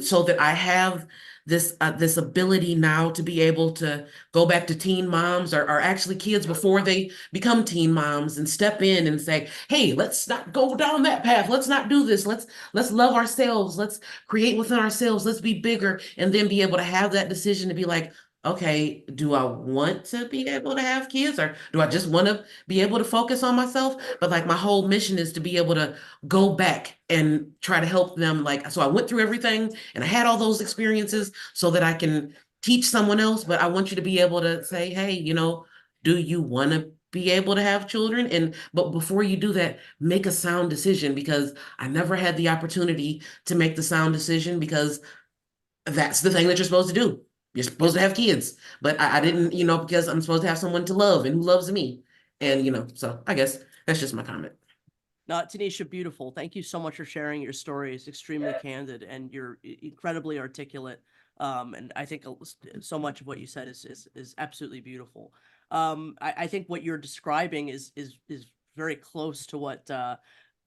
so that I have this ability now to be able to go back to teen moms or actually kids before they become teen moms and step in and say, hey, let's not go down that path. Let's not do this. Let's love ourselves. Let's create within ourselves. Let's be bigger, and then be able to have that decision to be like, okay, do I want to be able to have kids, or do I just want to be able to focus on myself? But like my whole mission is to be able to go back and try to help them. So I went through everything and I had all those experiences so that I can teach someone else. But I want you to be able to say, hey, do you want to be able to have children? But before you do that, make a sound decision, because I never had the opportunity to make the sound decision, because that's the thing that you're supposed to do. You're supposed to have kids, but I didn't, because I'm supposed to have someone to love and who loves me. And, so I guess that's just my comment. Tanisha, beautiful. Thank you so much for sharing your story. It's extremely candid and you're incredibly articulate. And I think so much of what you said is absolutely beautiful. I think what you're describing is very close to what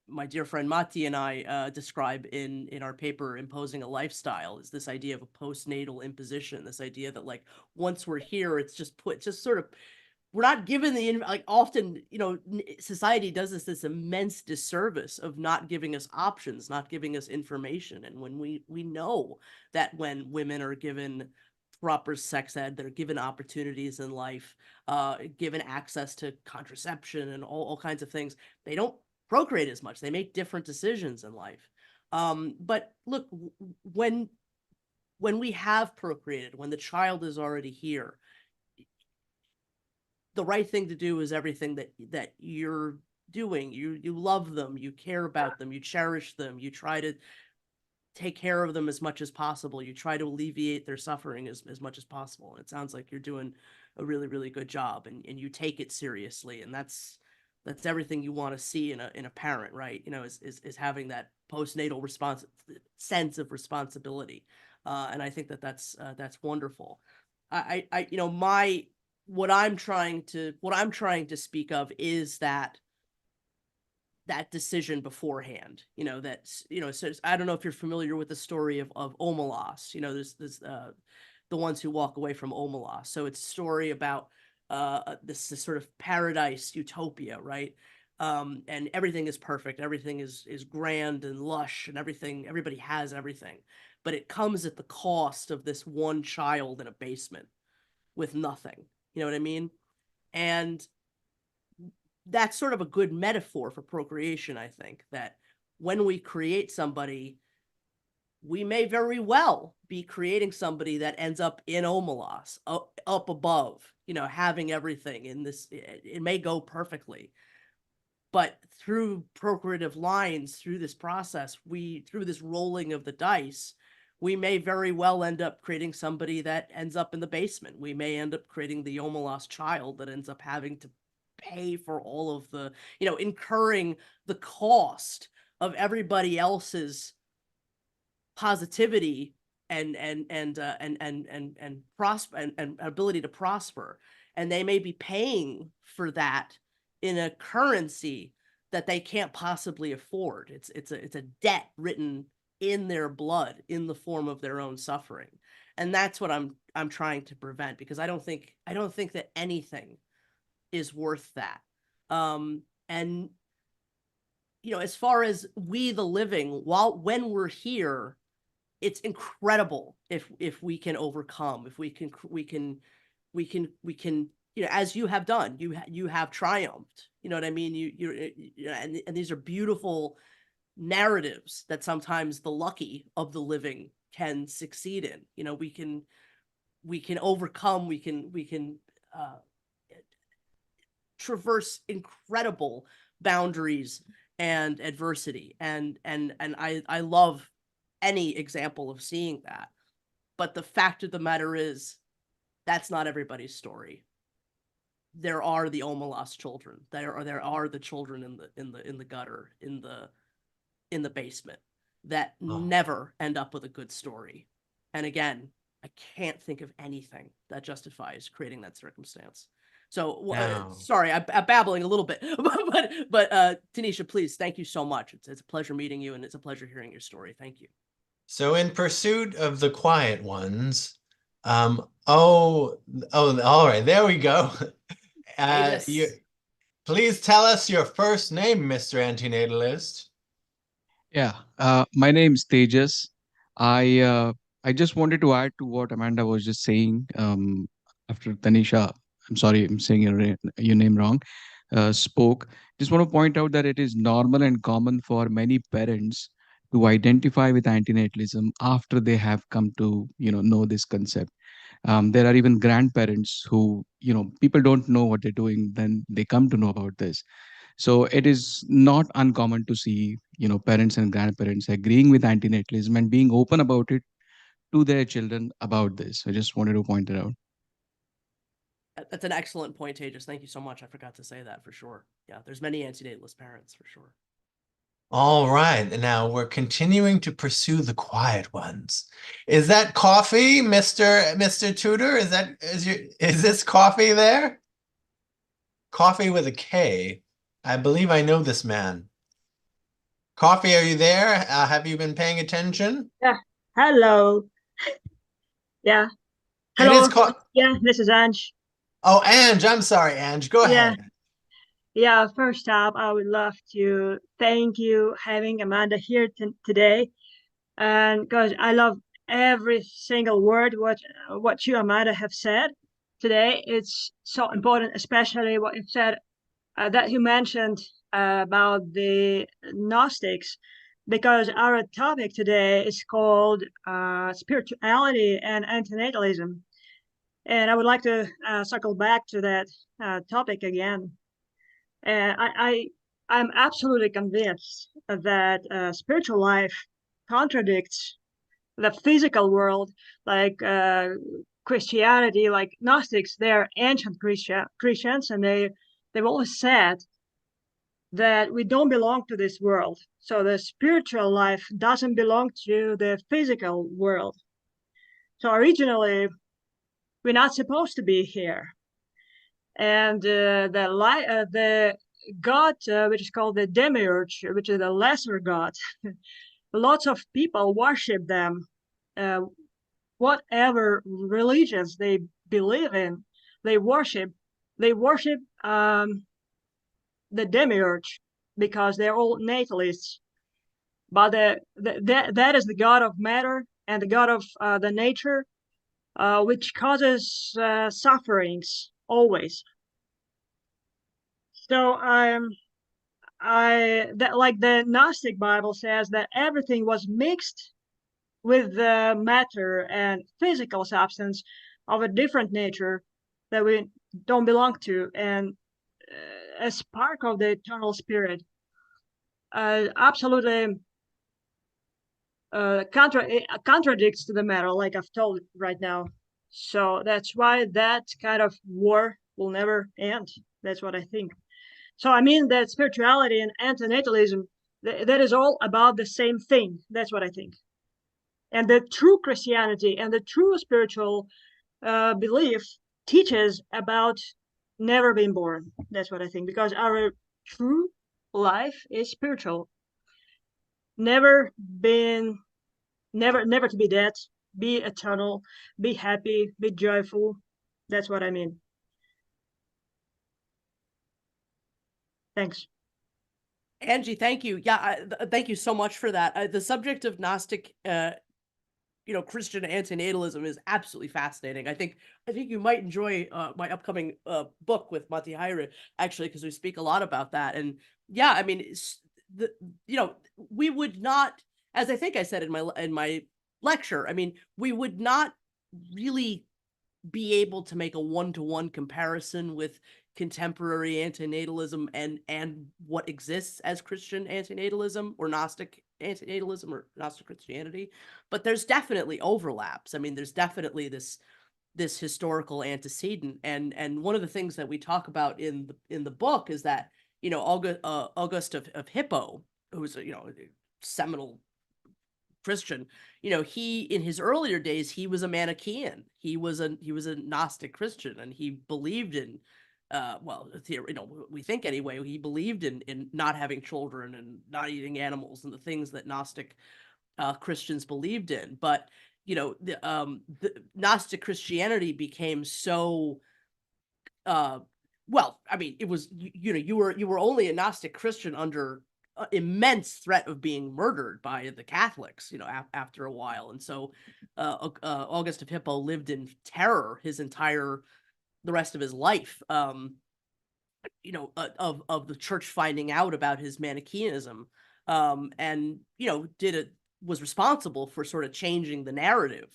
my dear friend Matti and I describe in our paper, Imposing a Lifestyle, is this idea of a postnatal imposition, this idea that like once we're here, it's just sort of, we're not given like often, society does this immense disservice of not giving us options, not giving us information. And when we know that when women are given proper sex ed, they're given opportunities in life, given access to contraception and all kinds of things, they don't procreate as much. They make different decisions in life. But look, when we have procreated, when the child is already here, the right thing to do is everything that you're doing. You love them, you care about them, you cherish them, you try to take care of them as much as possible. You try to alleviate their suffering as much as possible. And it sounds like you're doing a really, really good job, and you take it seriously. And that's everything you want to see in a parent, right? Is having that postnatal sense of responsibility. And I think that's wonderful. What I'm trying to speak of is that decision beforehand, so I don't know if you're familiar with the story of Omelas. There's the ones who walk away from Omelas. So it's a story about this sort of paradise utopia, right? And everything is perfect, everything is grand and lush, and everybody has everything, but it comes at the cost of this one child in a basement with nothing. You know what I mean? And that's sort of a good metaphor for procreation, I think, that when we create somebody, we may very well be creating somebody that ends up in Omelas, up above, having everything in this. It may go perfectly, but through procreative lines, through this process, through this rolling of the dice, we may very well end up creating somebody that ends up in the basement. We may end up creating the Omelas child that ends up having to pay for all of the, incurring the cost of everybody else's positivity and ability to prosper. And they may be paying for that in a currency that they can't possibly afford. It's a debt written in their blood in the form of their own suffering. And that's what I'm trying to prevent, because I don't think that anything is worth that. And as far as we the living, when we're here, it's incredible if we can overcome, if we can as you have done, you have triumphed. You know what I mean? And these are beautiful narratives that sometimes the lucky of the living can succeed in. We can overcome, we can traverse incredible boundaries and adversity, and I love any example of seeing that. But the fact of the matter is, that's not everybody's story. There are the Omelas children. There are the children in the gutter, in the basement, that never end up with a good story. And again, I can't think of anything that justifies creating that circumstance. So sorry, I'm babbling a little bit, but Tanisha, please, thank you so much. It's a pleasure meeting you, and it's a pleasure hearing your story. Thank you. So in pursuit of the quiet ones, all right, there we go. Please tell us your first name, Mr. Antinatalist. Yeah, my name's Tejas. I just wanted to add to what Amanda was just saying. After Tanisha, I'm sorry, I'm saying your name wrong, spoke. Just want to point out that it is normal and common for many parents to identify with antinatalism after they have come to know this concept. There are even grandparents who people don't know what they're doing, then they come to know about this. So it is not uncommon to see parents and grandparents agreeing with antinatalism and being open about it to their children about this. I just wanted to point it out. That's an excellent point, Tejas. Thank you so much. I forgot to say that for sure. Yeah, there's many antinatalist parents for sure. All right, now we're continuing to pursue the quiet ones. Is that coffee, Mr. Tudor? Is this coffee there? Coffee with a K. I believe I know this man. Coffee, are you there? Have you been paying attention? Yeah. Hello. Yeah. And Hello. it's called. Yeah, this is Ange. Oh, Ange, I'm sorry, Ange. Go Yeah. ahead. Yeah. First up, I would love to thank you having Amanda here today, and because I love every single word what you, Amanda, have said today. It's so important, especially what you said that you mentioned about the Gnostics, because our topic today is called spirituality and antinatalism. And I would like to circle back to that topic again. And I'm absolutely convinced that spiritual life contradicts the physical world, like Christianity, like Gnostics. They're ancient Christians, and they've always said that we don't belong to this world. So the spiritual life doesn't belong to the physical world. So originally, we're not supposed to be here. And the God, which is called the demiurge, which is the lesser God, lots of people worship them. Whatever religions they believe in, they worship. They worship the demiurge because they're all natalists. But that is the god of matter and the god of the nature, which causes sufferings always. So that, like the Gnostic Bible says, that everything was mixed with the matter and physical substance of a different nature that we don't belong to, and a spark of the eternal spirit. Absolutely contradicts to the matter, like I've told right now. So that's why that kind of war will never end. That's what I think. So I mean that spirituality and antinatalism, that is all about the same thing. That's what I think. And the true Christianity and the true spiritual belief teaches about never being born. That's what I think, because our true life is spiritual. Never to be dead, be eternal, be happy, be joyful. That's what I mean. Thanks. Angie, thank you. Yeah, thank you so much for that. The subject of Gnostic, Christian antinatalism is absolutely fascinating. I think you might enjoy my upcoming book with Matti Haire, actually, because we speak a lot about that. And yeah, I mean, we would not, as I think I said in my lecture, I mean, we would not really be able to make a one-to-one comparison with contemporary antinatalism and what exists as Christian antinatalism or Gnostic antinatalism or Gnostic Christianity, but there's definitely overlaps. I mean, there's definitely this historical antecedent, and one of the things that we talk about in the book is that August of Hippo, who was a seminal Christian, he, in his earlier days, he was a Manichaean. He was a Gnostic Christian, and he believed in we think anyway, he believed in not having children and not eating animals and the things that Gnostic Christians believed in. But the Gnostic Christianity became so I mean, it was you were only a Gnostic Christian under immense threat of being murdered by the Catholics, after a while. And so August of Hippo lived in terror the rest of his life, of the church finding out about his Manichaeanism, and was responsible for sort of changing the narrative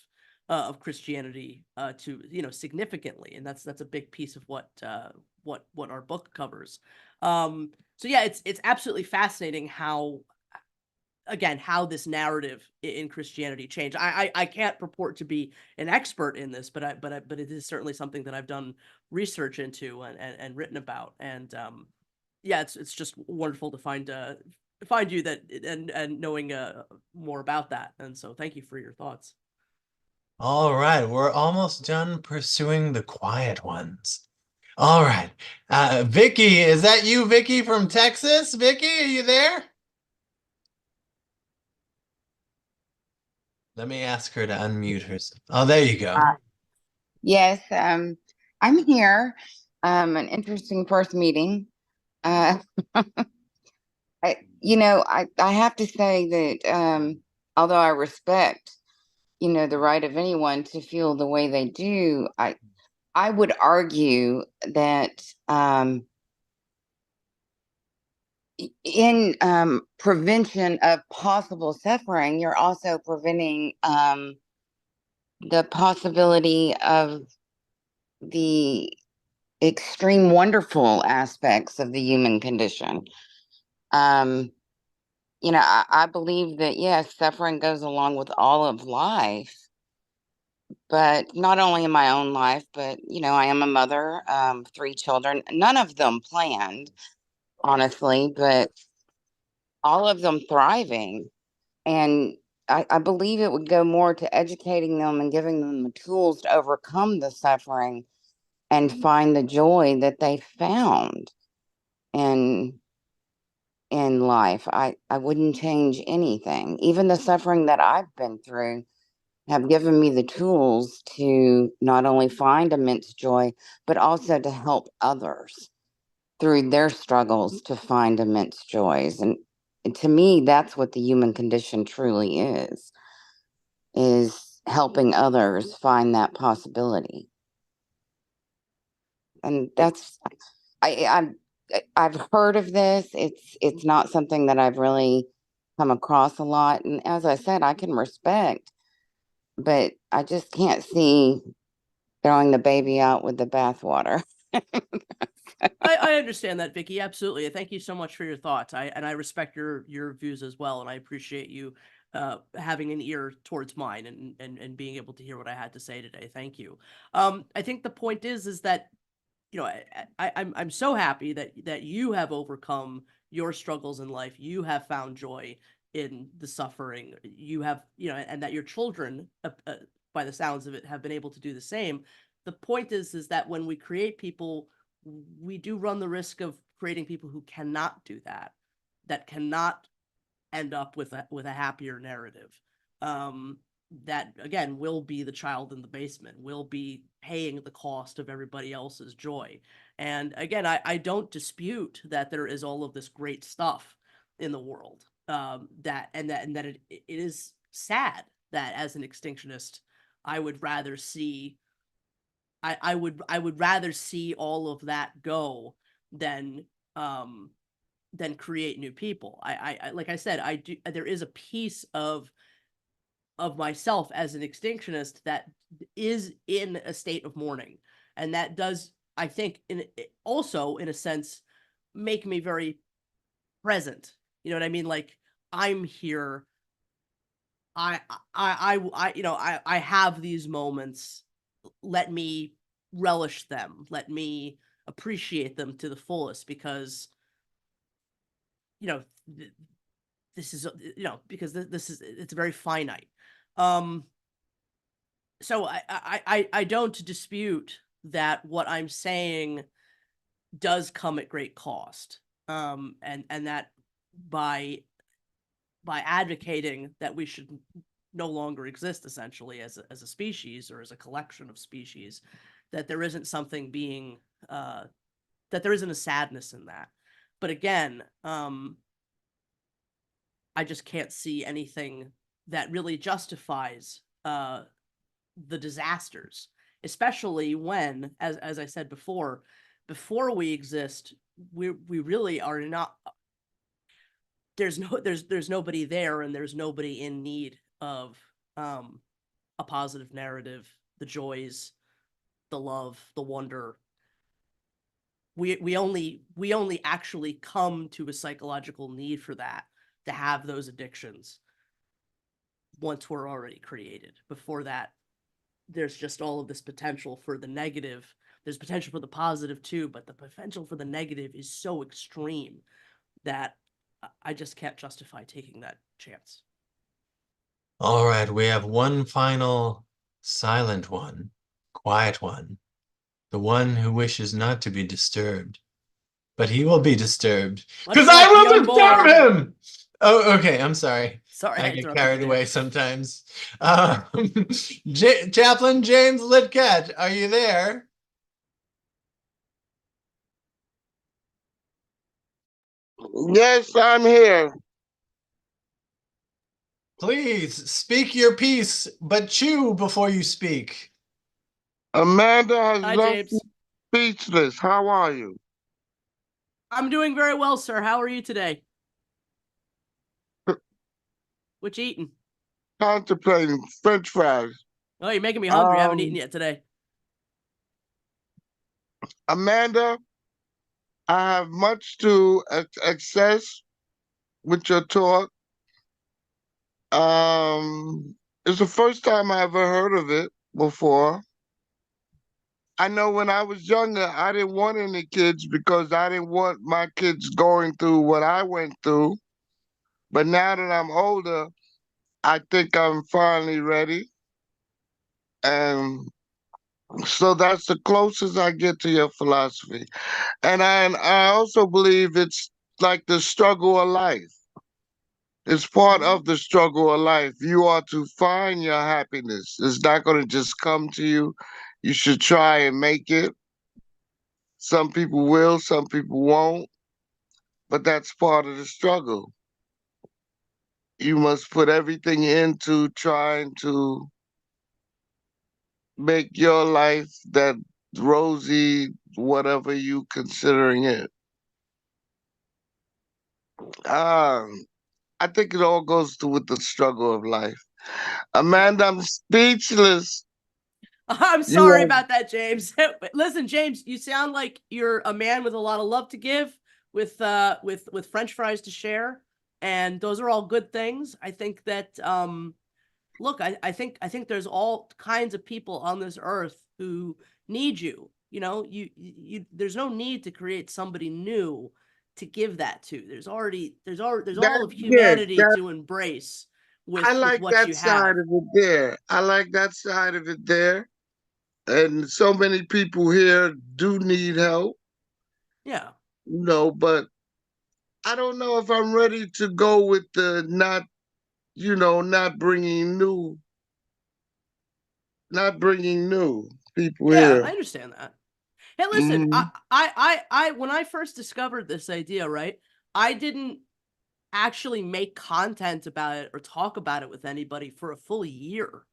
of Christianity to significantly, and that's a big piece of what our book covers. So yeah, it's absolutely fascinating how this narrative in Christianity changed. I can't purport to be an expert in this, but it is certainly something that I've done research into and written about. And yeah, it's just wonderful to find you that and knowing more about that. And so thank you for your thoughts. All right, we're almost done pursuing the quiet ones. All right, Vicky, is that you, Vicky from Texas? Vicky, are you there? Let me ask her to unmute herself. Oh, there you go. Yes, I'm here. An interesting first meeting. Uh, I have to say that although I respect, the right of anyone to feel the way they do, I would argue that in prevention of possible suffering, you're also preventing the possibility of the extreme wonderful aspects of the human condition. I believe that, yes, suffering goes along with all of life, but not only in my own life, but, I am a mother, 3 children, none of them planned, honestly, but all of them thriving. And I believe it would go more to educating them and giving them the tools to overcome the suffering and find the joy that they found in life. I wouldn't change anything. Even the suffering that I've been through have given me the tools to not only find immense joy, but also to help others through their struggles to find immense joys. And to me, that's what the human condition truly is helping others find that possibility. And that's, I've heard of this. It's not something that I've really come across a lot. And as I said, I can respect, but I just can't see throwing the baby out with the bathwater. I understand that, Vicky. Absolutely. Thank you so much for your thoughts. I respect your views as well, and I appreciate you having an ear towards mine and being able to hear what I had to say today. Thank you. I think the point is that I'm so happy that you have overcome your struggles in life. You have found joy in the suffering. You have and that your children, by the sounds of it, have been able to do the same. The point is that when we create people, we do run the risk of creating people who cannot do that cannot end up with a happier narrative. That again will be the child in the basement, will be paying the cost of everybody else's joy. And again, I don't dispute that there is all of this great stuff in the world. That it is sad that as an extinctionist, I would rather see I would rather see all of that go than create new people. I like I said, I do. There is a piece of myself as an extinctionist that is in a state of mourning, and that does, I think, also in a sense, make me very present. You know what I mean? Like, I'm here. I have these moments. Let me relish them. Let me appreciate them to the fullest, because this is because this is, it's very finite. So I don't dispute that what I'm saying does come at great cost. And that by advocating that we should no longer exist essentially as a species, or as a collection of species, that there isn't something being that there isn't a sadness in that. But again, I just can't see anything that really justifies the disasters, especially when, as I said before we exist, we really are not. There's nobody there, and there's nobody in need of a positive narrative, the joys, the love, the wonder. We only actually come to a psychological need for that, to have those addictions, once we're already created. Before that, there's just all of this potential for the negative. There's potential for the positive too, but the potential for the negative is so extreme that I just can't justify taking that chance. All right, we have one final silent one, quiet one, the one who wishes not to be disturbed, but he will be disturbed because I will disturb him. Oh, okay. I'm sorry. Sorry, I I get interrupted carried you, away Dan. sometimes. Chaplain James Lidcat, are you there? Yes, I'm here. Please speak your piece, but chew before you speak. Amanda has Hi, left me James. speechless. How are you? I'm doing very well, sir. How are you today? What you eating? Contemplating French fries. Oh, you're making me hungry. I haven't eaten Um, yet today. Amanda, I have much to access with your talk. It's the first time I ever heard of it before. I know when I was younger, I didn't want any kids because I didn't want my kids going through what I went through. But now that I'm older, I think I'm finally ready. And so that's the closest I get to your philosophy. And I also believe it's like the struggle of life. It's part of the struggle of life. You are to find your happiness. It's not going to just come to you. You should try and make it. Some people will, some people won't, but that's part of the struggle. You must put everything into trying to make your life that rosy, whatever you considering it. I think it all goes to with the struggle of life. Amanda, I'm speechless. I'm You sorry are, about that, James. Listen, James, you sound like you're a man with a lot of love to give, with French fries to share, and those are all good things. I think that look, I think there's all kinds of people on this earth who need you. You know, there's no need to create somebody new to give that to. There's all that's of good. humanity to embrace I with like what that you have. side of it there. I like that side of it there. And so many people here do need help, Yeah. but I don't know if I'm ready to go with the not bringing new people Yeah, here. I understand that. Hey, listen, Mhm. when I first discovered this idea, right, I didn't actually make content about it or talk about it with anybody for a full year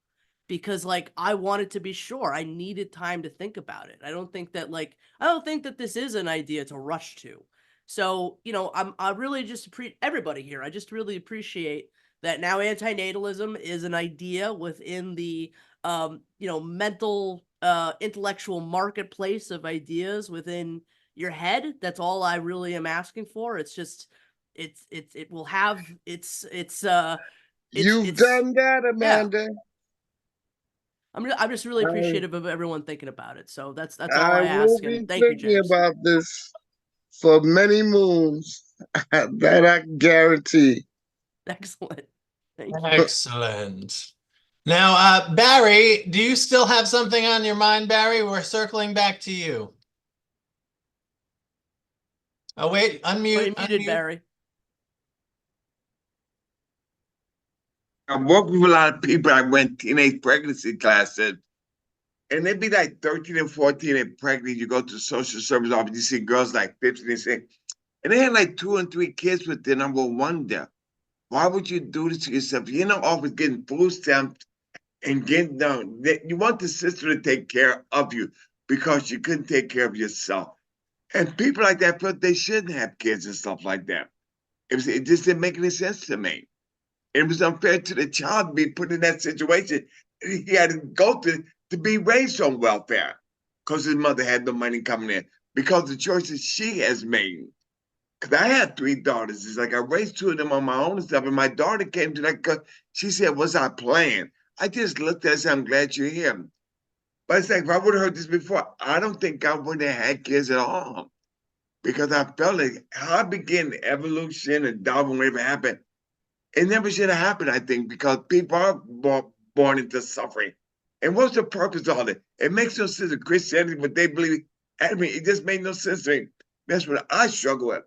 because like I wanted to be sure. I needed time to think about it. I don't think that this is an idea to rush to. So, I really just everybody here. I just really appreciate that now anti-natalism is an idea within the mental intellectual marketplace of ideas within your head. That's all I really am asking for. It's just it will have You've it's done that, yeah. Amanda. I'm just really I, appreciative of everyone thinking about it. So that's all I I will ask, be and thank you, thinking James. about this for many moons. That I guarantee. Excellent. Thank you. Excellent. Now, Barry, do you still have something on your mind, Barry? We're circling back to you. Oh, wait, Oh, you unmute, muted, unmute. Barry. I work with a lot of people. I went teenage pregnancy classes, and they'd be like 13 and 14 and pregnant. You go to the social service office, you see girls like 15 and 16, and they had like 2 and 3 kids with them. I will wonder, why would you do this to yourself? You're not always getting food stamps and getting down. You want the system to take care of you because you couldn't take care of yourself. And people like that felt they shouldn't have kids and stuff like that. It just didn't make any sense to me. It was unfair to the child to be put in that situation. He had to go to be raised on welfare because his mother had no money coming in because the choices she has made. Because I had 3 daughters. It's like I raised 2 of them on my own and stuff. And my daughter came to that because she said, "What's our plan?" I just looked at her and said, "I'm glad you're here." But it's like, if I would have heard this before, I don't think I would have had kids at all. Because I felt like how I began evolution and Darwin, whatever happened, it never should have happened, I think, because people are born into suffering. And what's the purpose of all that? It makes no sense of Christianity, but they believe. I mean, it just made no sense to me. That's what I struggle with.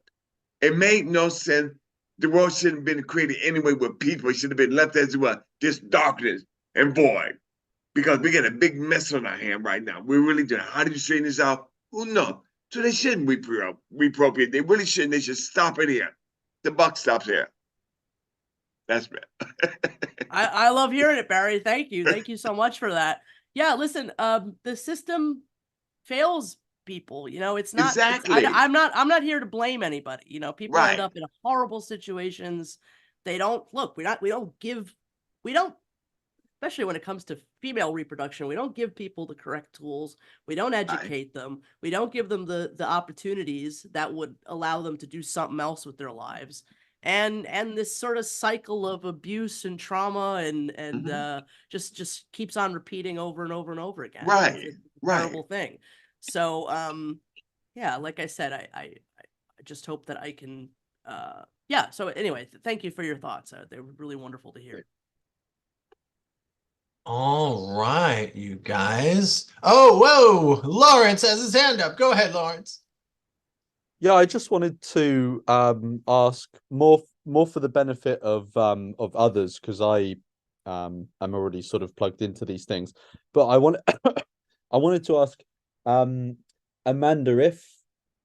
It made no sense The world shouldn't have been created anyway with people. It should have been left as it was, just darkness and void. Because we got a big mess on our hand right now. We're really doing. How do you straighten this out? Who knows? So they shouldn't reappropriate. They really shouldn't. They should stop it here. The buck stops here. That's bad. I love hearing it, Barry. Thank you. Thank you so much for that. Yeah, listen, the system fails people. You know, it's not Exactly. I'm not here to blame anybody. You know, people Right. end up in horrible situations. They don't look, we don't, especially when it comes to female reproduction, we don't give people the correct tools. We don't educate them. We don't give them the opportunities that would allow them to do something else with their lives. And this sort of cycle of abuse and trauma and just keeps on repeating over and over and over again. Right. It's a terrible thing. So yeah, like I said, I just hope that I can yeah. So anyway, thank you for your thoughts. They were really wonderful to hear. All right, you guys. Oh, whoa! Lawrence has his hand up. Go ahead, Lawrence. Yeah, I just wanted to ask more for the benefit of others, because I am already sort of plugged into these things. But I wanted to ask Amanda, if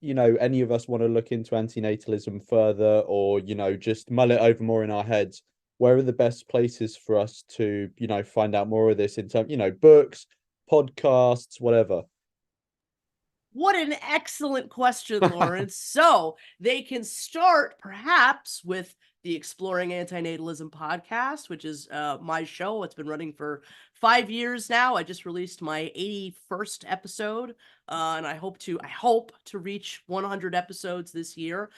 any of us want to look into antinatalism further, or just mull it over more in our heads, where are the best places for us to find out more of this in terms, books, podcasts, whatever? What an excellent question, Lawrence. So they can start perhaps with the Exploring Antinatalism podcast, which is my show. It's been running for 5 years now. I just released my 81st episode, and I hope to reach 100 episodes this year.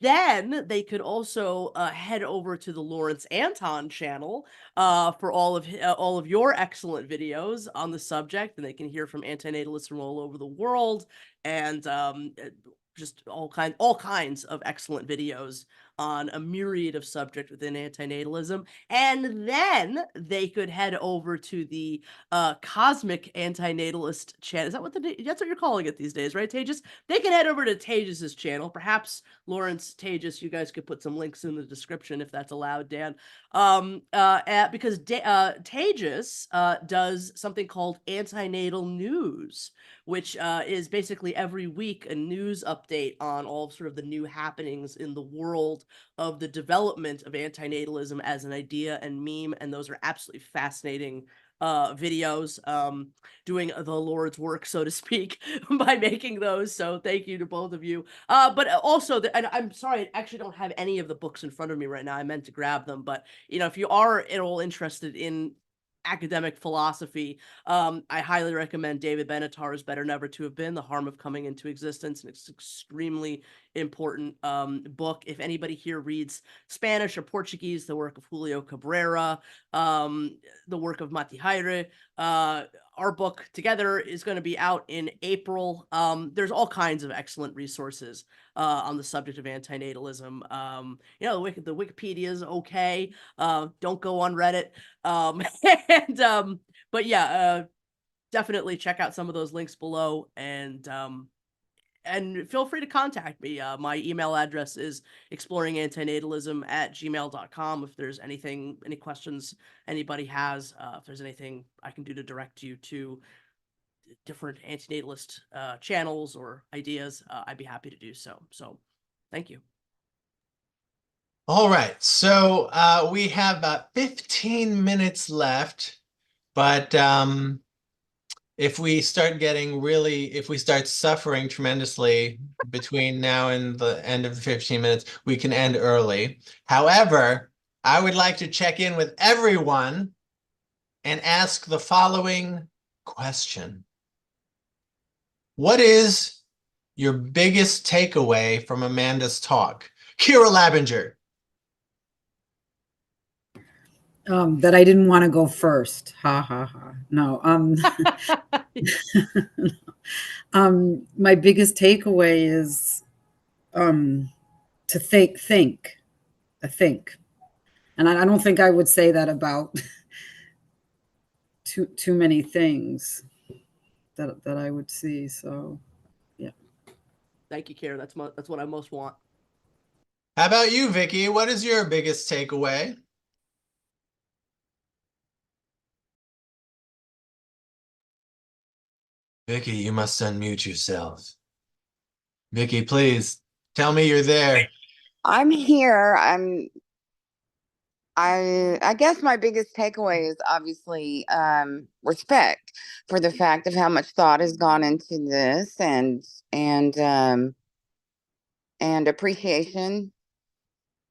Then they could also head over to the Lawrence Anton channel for all of your excellent videos on the subject, and they can hear from antinatalists from all over the world, and just all kinds of excellent videos on a myriad of subjects within antinatalism. And then they could head over to the Cosmic Antinatalist channel. Is that that's what you're calling it these days, right, Tejas? They can head over to Tejas's channel. Perhaps Lawrence, Tejas, you guys could put some links in the description if that's allowed, Dan. Because Tejas does something called Antinatal News, which is basically every week a news update on all sort of the new happenings in the world of the development of antinatalism as an idea and meme. And those are absolutely fascinating videos, doing the Lord's work, so to speak, by making those. So thank you to both of you. But also, and I'm sorry, I actually don't have any of the books in front of me right now. I meant to grab them, but if you are at all interested in academic philosophy, I highly recommend David Benatar's Better Never to Have Been, The Harm of Coming into Existence. And it's extremely important book. If anybody here reads Spanish or Portuguese, the work of Julio Cabrera, the work of Mati Haire, our book together is going to be out in April. There's all kinds of excellent resources on the subject of antinatalism. The Wikipedia is okay. Don't go on Reddit. But yeah, definitely check out some of those links below, and feel free to contact me. My email address is exploringantinatalism@gmail.com. If there's any questions anybody has, if there's anything I can do to direct you to different antinatalist channels or ideas, I'd be happy to do so. So thank you. All right, so we have about 15 minutes left, but if we start suffering tremendously between now and the end of the 15 minutes, we can end early. However, I would like to check in with everyone and ask the following question. What is your biggest takeaway from Amanda's talk? Kira Labinger. That I didn't want to go first. Ha ha ha. No. My biggest takeaway is to think. And I don't think I would say that about too many things that I would see. So yeah. Thank you, Kara. That's what I most want. How about you, Vicky? What is your biggest takeaway? Vicky, you must unmute yourself. Vicky, please tell me you're there. I'm here. I guess my biggest takeaway is obviously respect for the fact of how much thought has gone into this, and appreciation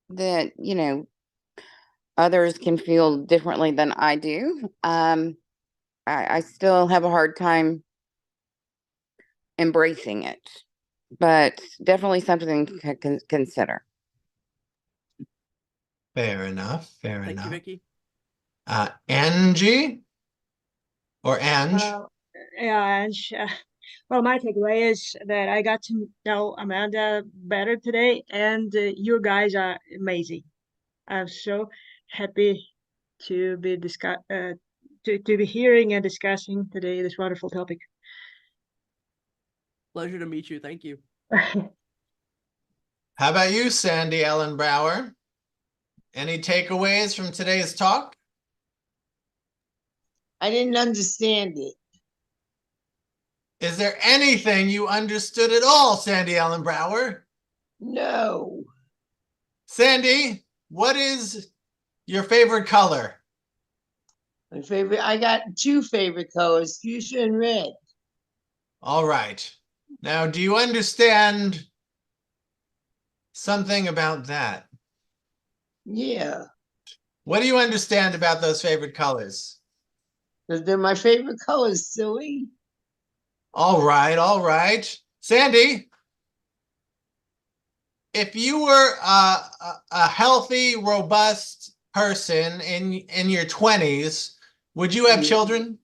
that, you know, others can feel differently than I do. I still have a hard time embracing it, but definitely something to consider. Fair enough. Fair Thank you, enough. Vicky. Angie or Ange? Yeah, and well, my takeaway is that I got to know Amanda better today, and you guys are amazing. I'm so happy to be to be hearing and discussing today this wonderful topic. Pleasure to meet you. Thank you. How about you, Sandy Ellen Brower? Any takeaways from today's talk? I didn't understand it. Is there anything you understood at all, Sandy Ellen Brower? No. Sandy, what is your favorite color? My favorite, I got two favorite colors, fuchsia and red. All right. Now, do you understand something about that? Yeah, What do you understand about those favorite colors? because they're my favorite colors, silly. All right, all right. Sandy, if you were a healthy, robust person in your 20s, would you have children?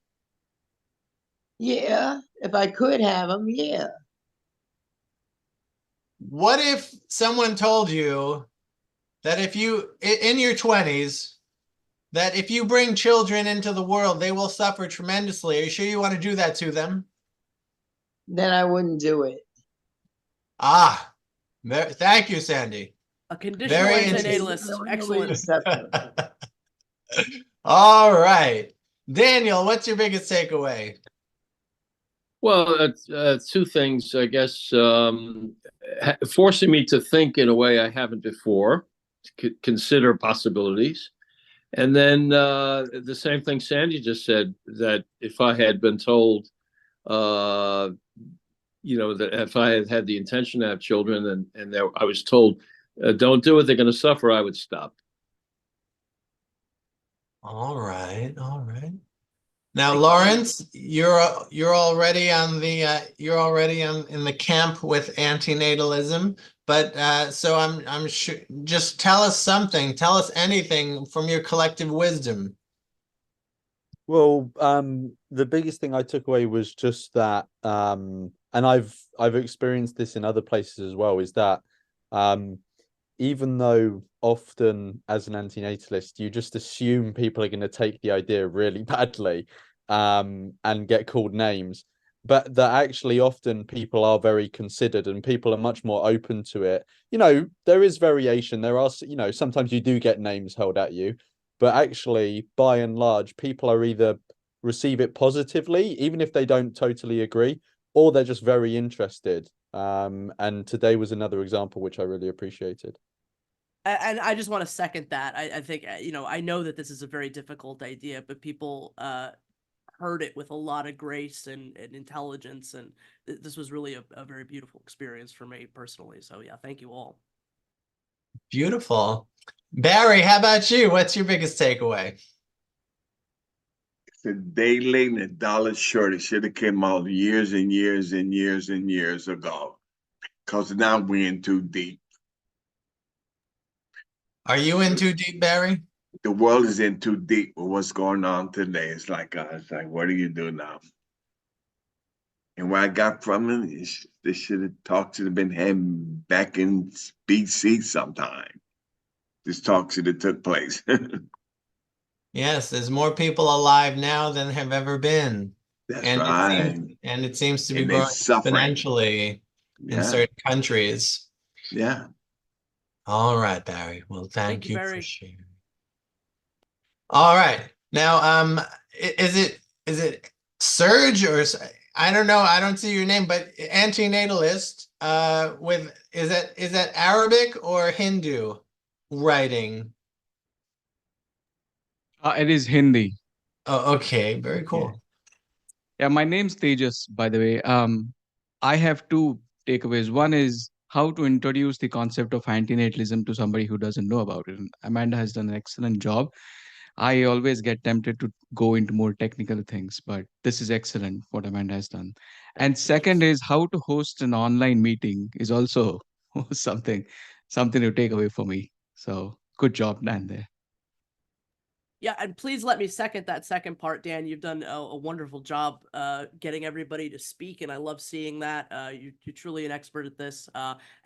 Yeah, if I could have them, yeah. What if someone told you that if you, in your 20s, that if you bring children into the world, they will suffer tremendously? Are you sure you want to do that to them? Then I wouldn't do it. Ah, thank you, Sandy. A conditional Very anti-natalist. Excellent. All right. Daniel, what's your biggest takeaway? Well, two things, I guess. Forcing me to think in a way I haven't before, to consider possibilities. And then the same thing Sandy just said, that if I had been told, you know, that if I had had the intention to have children and I was told, don't do it, they're going to suffer, I would stop. All right, all right. Now, Lawrence, you're already on the in the camp with anti-natalism, but so I'm sure, just tell us something, tell us anything from your collective wisdom. Well, the biggest thing I took away was just that, and I've experienced this in other places as well, is that even though often as an anti-natalist, you just assume people are going to take the idea really badly, and get called names, but that actually often people are very considered and people are much more open to it. You know, there is variation. There are, you know, sometimes you do get names held at you, but actually, by and large, people are either receive it positively, even if they don't totally agree, or they're just very interested. And today was another example which I really appreciated. And I just want to second that. I think, you know, I know that this is a very difficult idea, but people heard it with a lot of grace and intelligence. And this was really a very beautiful experience for me personally. So yeah, thank you all. Beautiful. Barry, how about you? What's your biggest takeaway? It's a day late and a dollar short. It should have came out years and years and years and years ago. Because now we're in too deep. Are you in too deep, Barry? The world is in too deep with what's going on today. It's like, what do you do now? And what I got from it is they should have talked to have been had back in BC sometime. This talk should have took place. Yes, there's more people alive now than have ever been. That's and right. It seems to be And growing they're suffering. exponentially in certain countries. Yeah. All right, Barry. Well, Thank thank you, you for Barry. sharing. All right. Now, is it Serge or I don't know. I don't see your name, but anti-natalist. With is that Arabic or Hindu writing? It is Hindi. Oh, okay. Very Yeah. cool. Yeah, my name's Tejas, by the way. I have two takeaways. One is how to introduce the concept of antinatalism to somebody who doesn't know about it. And Amanda has done an excellent job. I always get tempted to go into more technical things, but this is excellent what Amanda has done. And second is how to host an online meeting is also something to take away for me. So good job, Dan, there. Yeah, and please let me second that second part, Dan. You've done a wonderful job getting everybody to speak, and I love seeing that. You're truly an expert at this.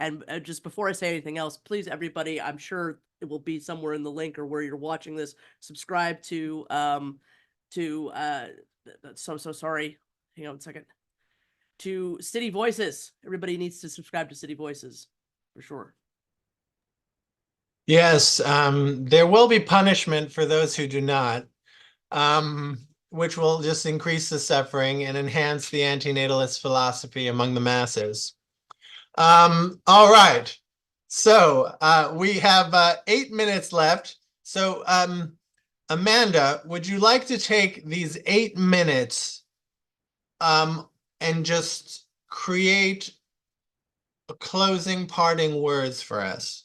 And just before I say anything else, please, everybody, I'm sure it will be somewhere in the link or where you're watching this. Subscribe to so sorry. Hang on a second. To City Voices. Everybody needs to subscribe to City Voices for sure. Yes, there will be punishment for those who do not, which will just increase the suffering and enhance the anti-natalist philosophy among the masses. All right. So we have 8 minutes left. So Amanda, would you like to take these 8 minutes and just create a closing parting words for us?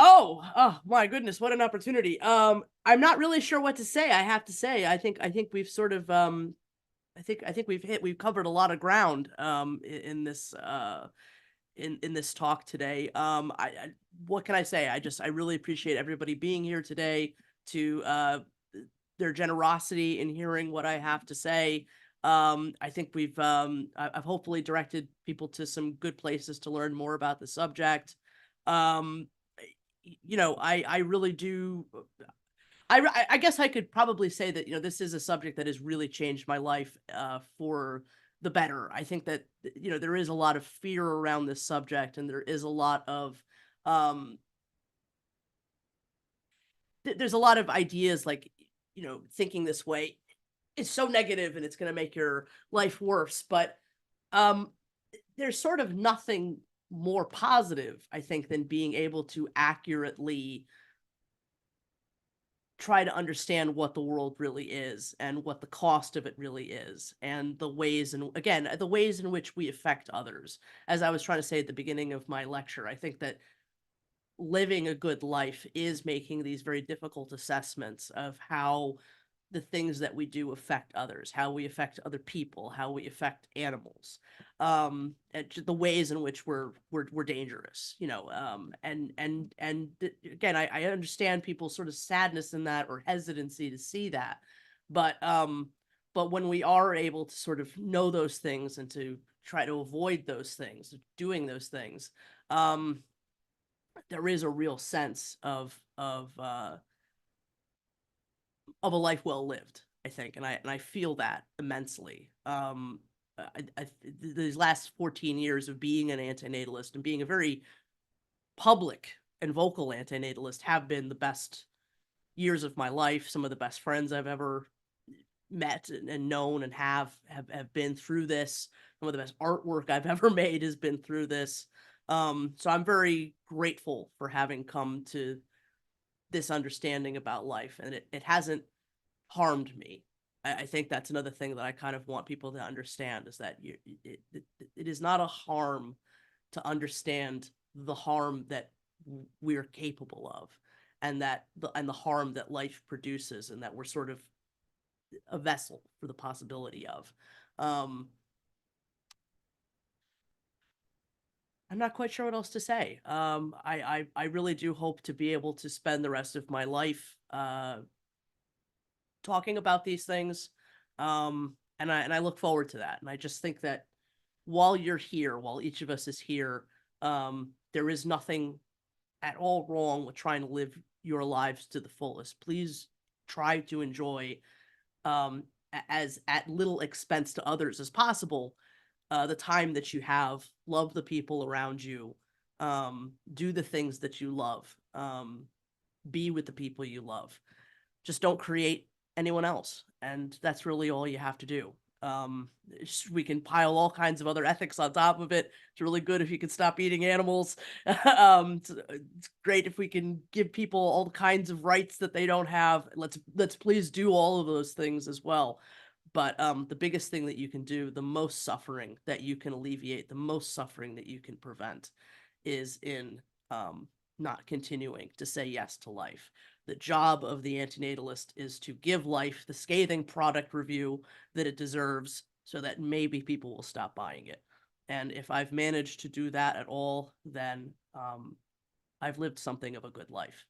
Oh my goodness, what an opportunity. I'm not really sure what to say. I have to say, I think we've sort of I think we've covered a lot of ground in this in this talk today. What can I say? I really appreciate everybody being here today, to their generosity in hearing what I have to say. I think I've hopefully directed people to some good places to learn more about the subject. I really do. I guess I could probably say that, this is a subject that has really changed my life for the better. I think that, there is a lot of fear around this subject, and there is a lot of, there's a lot of ideas like, thinking this way is so negative and it's going to make your life worse. But there's sort of nothing more positive, I think, than being able to accurately try to understand what the world really is and what the cost of it really is, and the ways in which we affect others. As I was trying to say at the beginning of my lecture, I think that living a good life is making these very difficult assessments of how the things that we do affect others, how we affect other people, how we affect animals, and the ways in which we're dangerous, again, I understand people's sort of sadness in that, or hesitancy to see that, but when we are able to sort of know those things and to try to avoid those things, doing those things, there is a real sense of a life well lived, I think, and I feel that immensely. These last 14 years of being an anti-natalist and being a very public and vocal anti-natalist have been the best years of my life. Some of the best friends I've ever met and known and have been through this. Some of the best artwork I've ever made has been through this. So I'm very grateful for having come to this understanding about life, and it hasn't harmed me. I think that's another thing that I kind of want people to understand, is that it is not a harm to understand the harm that we're capable of, and the harm that life produces, and that we're sort of a vessel for the possibility of. I'm not quite sure what else to say. I really do hope to be able to spend the rest of my life talking about these things, and I look forward to that. And I just think that while you're here, while each of us is here, there is nothing at all wrong with trying to live your lives to the fullest. Please try to enjoy, as at little expense to others as possible, the time that you have. Love the people around you, Do the things that you love. Be with the people you love. Just don't create anyone else. And that's really all you have to do. We can pile all kinds of other ethics on top of it. It's really good if you can stop eating animals. It's great if we can give people all kinds of rights that they don't have. Let's please do all of those things as well. But the biggest thing that you can do, the most suffering that you can alleviate, the most suffering that you can prevent, is in not continuing to say yes to life. The job of the antinatalist is to give life the scathing product review that it deserves so that maybe people will stop buying it. And if I've managed to do that at all, then I've lived something of a good life.